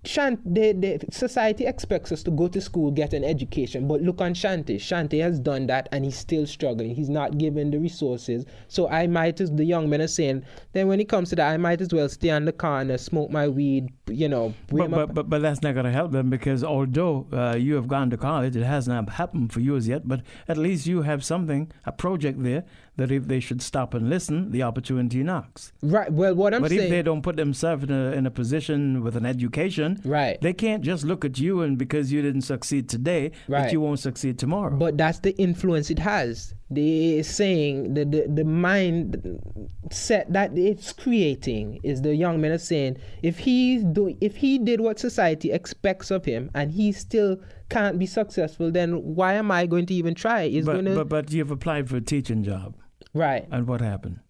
society expects us to go to school, get an education, but look on Shanti. Shanti has done that and he's still struggling. He's not given the resources. So the young men are saying, then when it comes to that, I might as well stay on the corner, smoke my weed, But that's not going to help them, because although you have gone to college, it has not happened for you as yet, but at least you have something, a project there, that if they should stop and listen, the opportunity knocks. Right. Well, But if they don't put themselves in a position with an education, right, they can't just look at you and because you didn't succeed today, that you won't succeed tomorrow. But that's the influence it has. They're saying the mindset that it's creating is the young men are saying, if he did what society expects of him and he still can't be successful, then why am I going to even try? But you've applied for a teaching job. Right. And what happened?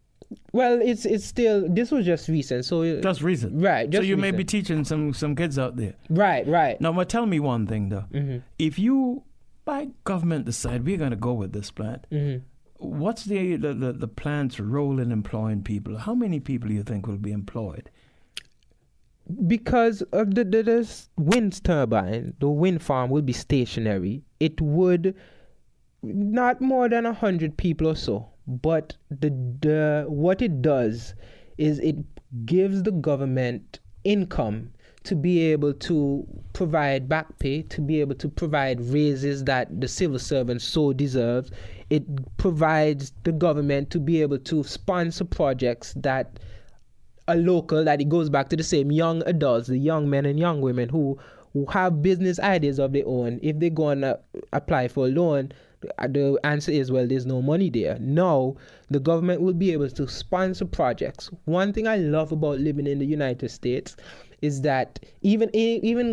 Well, it's still, this was just recent. So just recent. Right. So you may be teaching some kids out there. Right. Now, tell me one thing though. Mm-hmm. If you, by government, decide we're going to go with this plan, mm-hmm. what's the plan's role in employing people? How many people do you think will be employed? Because of the wind turbine, the wind farm will be stationary. It would not more than 100 people or so. But what it does is it gives the government income to be able to provide back pay, to be able to provide raises that the civil servants so deserve. It provides the government to be able to sponsor projects that are local, that it goes back to the same young adults, the young men and young women who have business ideas of their own. If they're going to apply for a loan, the answer is, well, there's no money there. No, the government will be able to sponsor projects. One thing I love about living in the United States is that even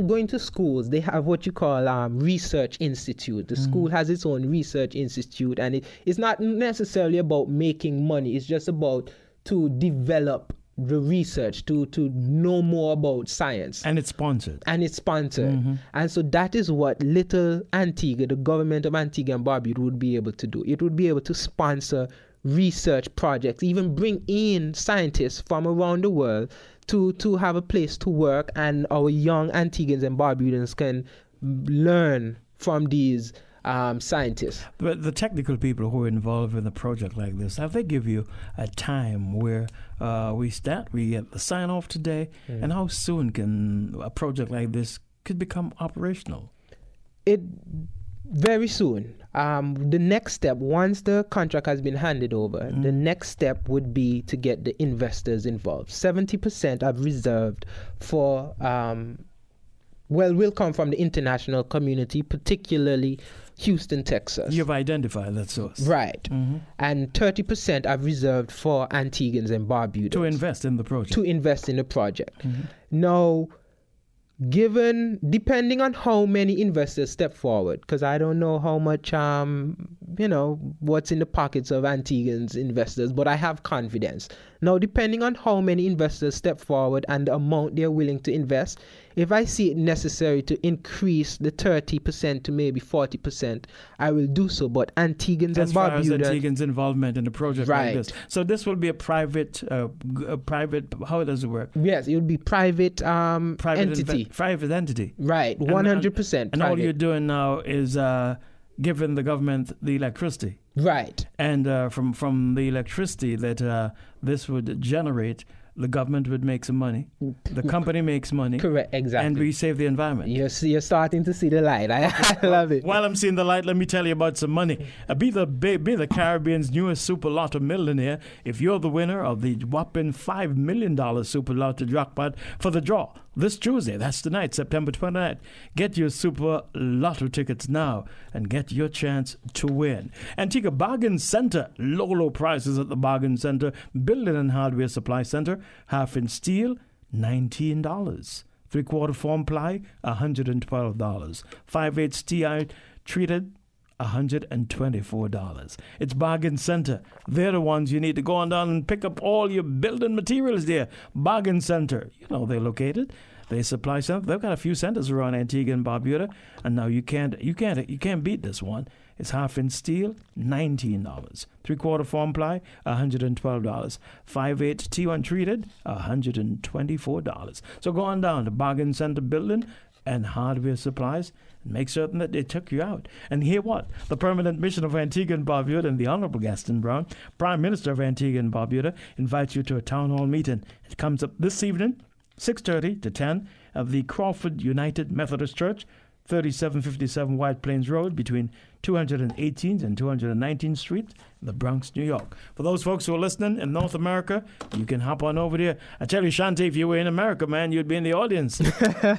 going to schools, they have what you call research institute. The school has its own research institute, and it's not necessarily about making money. It's just about to develop the research, to know more about science. And it's sponsored. Mm-hmm. And so that is what little Antigua, the government of Antigua and Barbuda, would be able to do. It would be able to sponsor research projects, even bring in scientists from around the world to have a place to work, and our young Antiguans and Barbudans can learn from these scientists. But the technical people who are involved in a project like this, have they give you a time where we get the sign off today, and how soon can a project like this could become operational? Very soon. The next step, once the contract has been handed over, the next step would be to get the investors involved. 70% I've reserved for will come from the international community, particularly Houston, Texas. You've identified that source. Right. Mm-hmm. And 30% I've reserved for Antiguans and Barbudans. To invest in the project. Mm-hmm. Now, depending on how many investors step forward, because I don't know how much, what's in the pockets of Antiguans investors, but I have confidence. Now, depending on how many investors step forward and the amount they're willing to invest, if I see it necessary to increase the 30% to maybe 40%, I will do so. But Antigans and Barbudans... As far as Antigans' involvement in a project like this. So this will be a private, how does it work? Yes, it would be private entity. Private entity. Right, 100%. And all you're doing now is giving the government the electricity. Right. And from the electricity that this would generate, the government would make some money. The company makes money. Correct, exactly. And we save the environment. You're starting to see the light. I love it. While I'm seeing the light, let me tell you about some money. Be the Caribbean's newest Super Lotto millionaire if you're the winner of the whopping $5 million Super Lotto jackpot for the draw this Tuesday. That's tonight, September 29th. Get your Super Lotto tickets now and get your chance to win. Antigua Bargain Center. Low prices at the Bargain Center. Building and Hardware Supply Center. Half in steel, $19. 3/4 form ply, $112. 5/8 TI treated, $124. It's Bargain Center. They're the ones you need to go on down and pick up all your building materials there. Bargain Center. You know they're located. They supply something. They've got a few centers around Antigua and Barbuda, and now you can't beat this one. is half-inch steel, $19. Three-quarter form ply, $112. 5/8 T1 treated, $124. So go on down to Bargain Center Building and Hardware Supplies and make certain that they took you out. And hear what? The permanent mission of Antigua and Barbuda and the Honorable Gaston Brown, Prime Minister of Antigua and Barbuda, invites you to a town hall meeting. It comes up this evening, 6:30 to 10, at the Crawford United Methodist Church, 3757 White Plains Road, between 218th and 219th Street, in the Bronx, New York. For those folks who are listening in North America, you can hop on over there. I tell you, Shanti, if you were in America, man, you'd be in the audience.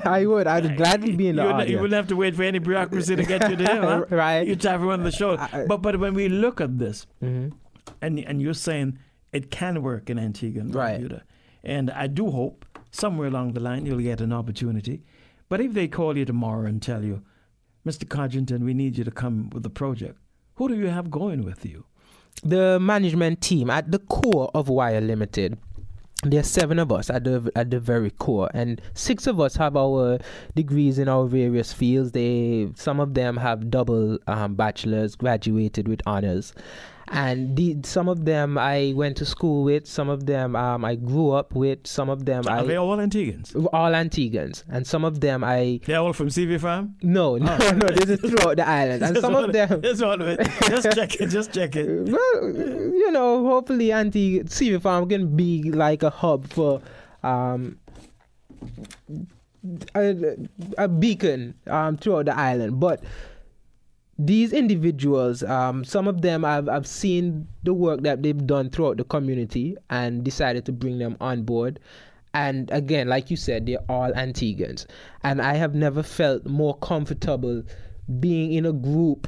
I would. I'd gladly be in the audience. You wouldn't have to wait for any bureaucracy to get you there, huh? Right. You'd have one of the shows. But when we look at this, mm-hmm. and you're saying it can work in Antigua and Barbuda, right. And I do hope somewhere along the line you'll get an opportunity. But if they call you tomorrow and tell you, Mr. Codrington, we need you to come with the project, who do you have going with you? The management team at the core of W.I.R.E Limited. There are 7 of us at the very core, and 6 of us have our degrees in our various fields. Some of them have double bachelors, graduated with honors. And some of them I went to school with, some of them I grew up with, some of them Are they all Antiguans? All Antiguans. And some of them They're all from CV Farm? No, this is throughout the island. And some of them... Just check it. Well, hopefully CV Farm can be like a hub for a beacon throughout the island. But these individuals, some of them I've seen the work that they've done throughout the community and decided to bring them on board. And again, like you said, they're all Antiguans. And I have never felt more comfortable being in a group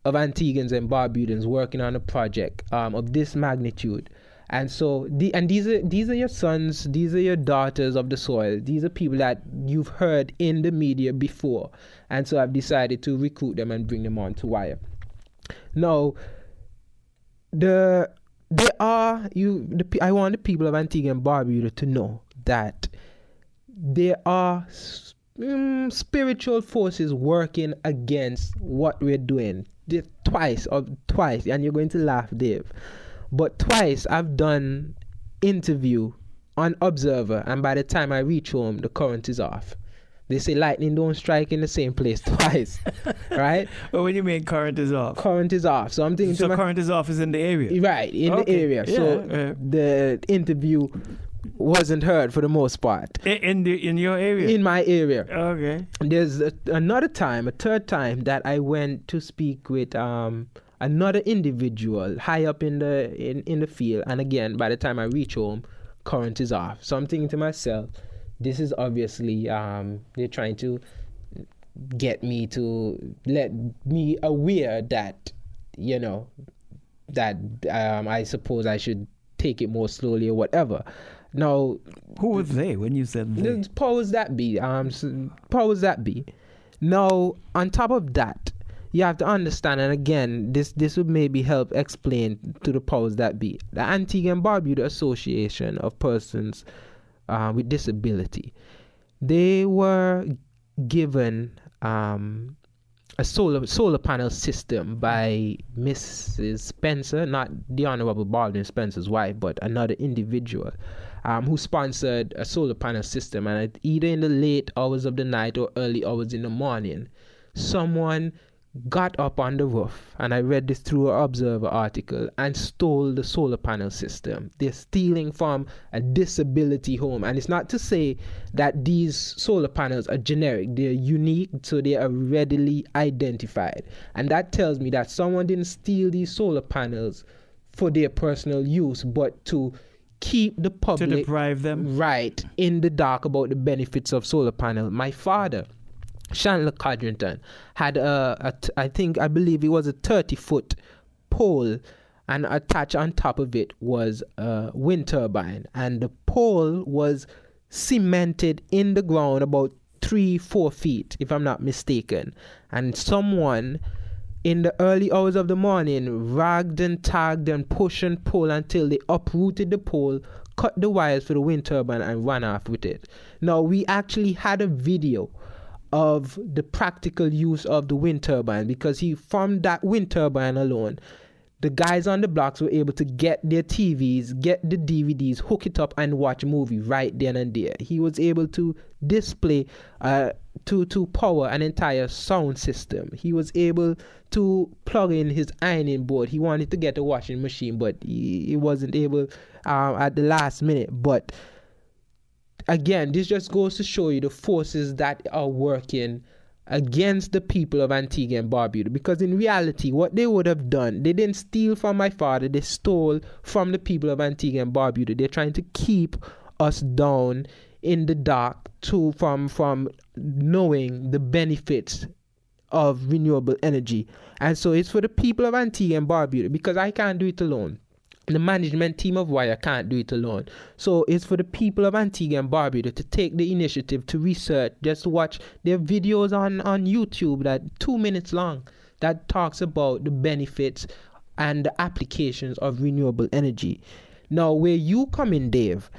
of Antiguans and Barbudans working on a project of this magnitude. And so, these are your sons, these are your daughters of the soil. These are people that you've heard in the media before. And so I've decided to recruit them and bring them on to W.I.R.E. Now, I want the people of Antigua and Barbuda to know that there are spiritual forces working against what we're doing. Twice, and you're going to laugh, Dave. But twice I've done interview on Observer, and by the time I reach home, the current is off. They say lightning don't strike in the same place twice, right? Well, when you mean current is off? Current is off. So I'm thinking. So current is off is in the area? Right, in the area. Yeah, so the interview wasn't heard for the most part. In your area? In my area. Okay. There's another time, a third time, that I went to speak with another individual high up in the field, and again, by the time I reach home, current is off. So I'm thinking to myself, this is obviously they're trying to get me to let me aware that I suppose I should take it more slowly or whatever. Now, who were they when you said they? Powers that be. Powers that be. Now, on top of that, you have to understand, and again, this would maybe help explain to the powers that be. The Antigua and Barbuda Association of Persons with Disability, they were given a solar panel system by Mrs. Spencer, not the Honorable Baldwin Spencer's wife, but another individual who sponsored a solar panel system. And either in the late hours of the night or early hours in the morning, someone got up on the roof, and I read this through an Observer article, and stole the solar panel system. They're stealing from a disability home. And it's not to say that these solar panels are generic. They're unique, so they are readily identified. And that tells me that someone didn't steal these solar panels for their personal use, but to keep the public... To deprive them? Right, in the dark about the benefits of solar panel. My father, Chandler Codrington, had I believe it was a 30-foot pole, and attached on top of it was a wind turbine, and the pole was cemented in the ground about 3-4 feet, if I'm not mistaken. And someone in the early hours of the morning ragged and tagged and pushed and pulled until they uprooted the pole, cut the wires for the wind turbine, and ran off with it. Now, we actually had a video of the practical use of the wind turbine, because from that wind turbine alone, the guys on the blocks were able to get their TVs, get the DVDs, hook it up, and watch a movie right then and there. He was able to display, to power an entire sound system. He was able to plug in his ironing board. He wanted to get a washing machine, but he wasn't able at the last minute. But again, this just goes to show you the forces that are working against the people of Antigua and Barbuda, because in reality what they would have done, they didn't steal from my father, they stole from the people of Antigua and Barbuda. They're trying to keep us down in the dark from knowing the benefits of renewable energy. And so it's for the people of Antigua and Barbuda, because I can't do it alone. The management team of W.I.R.E can't do it alone. So it's for the people of Antigua and Barbuda to take the initiative to research, just watch their videos on YouTube that 2 minutes long that talks about the benefits and the applications of renewable energy. Now, where you come in, Dave,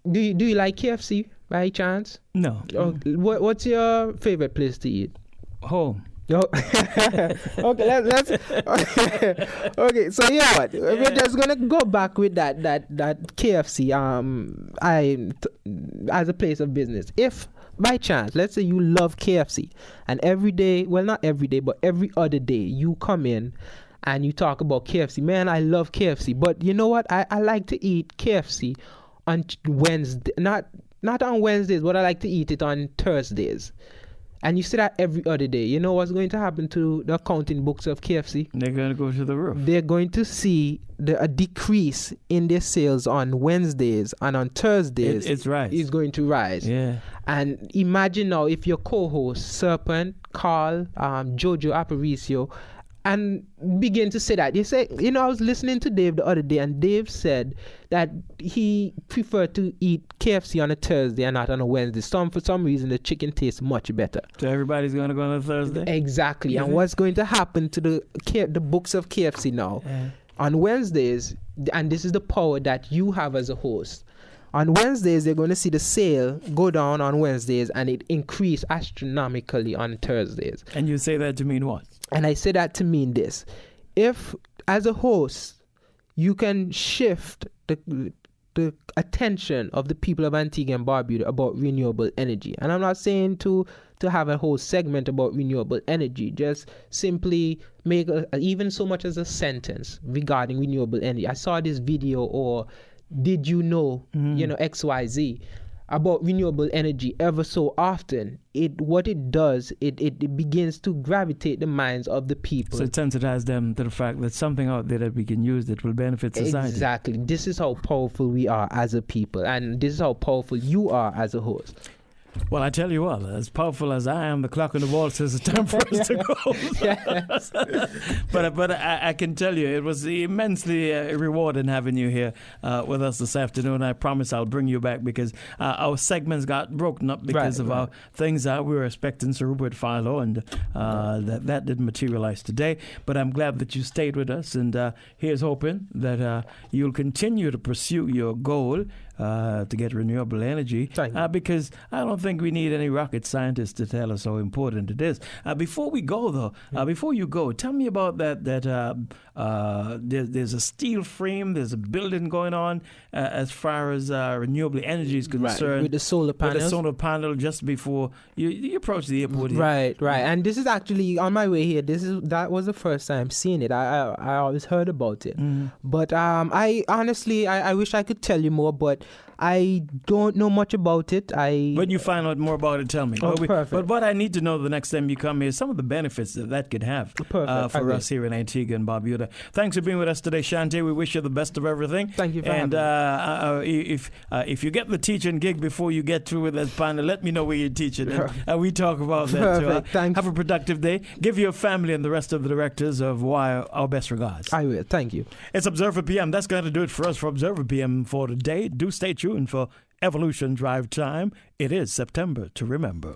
do you like KFC by chance? No. What's your favorite place to eat? Home. Okay, let's okay, so yeah, we're just gonna go back with that KFC as a place of business. If by chance, let's say you love KFC, and every day, well, not every day, but every other day, you come in and you talk about KFC. Man, I love KFC, but you know what? I like to eat KFC on Wednesday, not on Wednesdays, but I like to eat it on Thursdays. And you see that every other day. You know what's going to happen to the accounting books of KFC? They're going to go to the roof. They're going to see a decrease in their sales on Wednesdays, and on Thursdays it's going to rise. Yeah. And imagine now if your co-host Serpent, Carl, Jojo Aparicio, and begin to say that. You say, I was listening to Dave the other day, and Dave said that he preferred to eat KFC on a Thursday and not on a Wednesday. For some reason, the chicken tastes much better. So everybody's going to go on a Thursday? Exactly. And what's going to happen to the books of KFC now? On Wednesdays, and this is the power that you have as a host, on Wednesdays, they're going to see the sale go down on Wednesdays and it increase astronomically on Thursdays. And you say that to mean what? And I say that to mean this. If, as a host, you can shift the attention of the people of Antigua and Barbuda about renewable energy, and I'm not saying to have a whole segment about renewable energy, just simply make even so much as a sentence regarding renewable energy. I saw this video, or did you know, XYZ about renewable energy ever so often. What it does, it begins to gravitate the minds of the people. So it sensitizes them to the fact that something out there that we can use that will benefit society. Exactly. This is how powerful we are as a people, and this is how powerful you are as a host. Well, I tell you what, as powerful as I am, the clock on the wall says it's time for us to go. Yes. But I can tell you, it was immensely rewarding having you here with us this afternoon. I promise I'll bring you back, because our segments got broken up because of our things that we were expecting Sir Rupert Philo, and that didn't materialize today. But I'm glad that you stayed with us, and here's hoping that you'll continue to pursue your goal to get renewable energy, because I don't think we need any rocket scientists to tell us how important it is. Before we go, though, before you go, tell me about that there's a steel frame, there's a building going on as far as renewable energy is concerned. Right, with the solar panels. With the solar panel just before you approach the airport here. Right. And this is actually, on my way here, that was the first time seeing it. I always heard about it. But I honestly, I wish I could tell you more, but I don't know much about it. When you find out more about it, tell me. Perfect. But what I need to know the next time you come here is some of the benefits that could have for us here in Antigua and Barbuda. Thanks for being with us today, Shantae. We wish you the best of everything. Thank you for having me. If you get the teaching gig before you get through with that panel, let me know where you're teaching. And we talk about that too. Thanks. Have a productive day. Give your family and the rest of the directors of W.I.R.E our best regards. I will. Thank you. It's Observer PM. That's going to do it for us for Observer PM for today. Do stay tuned for Evolution Drive Time. It is September to remember.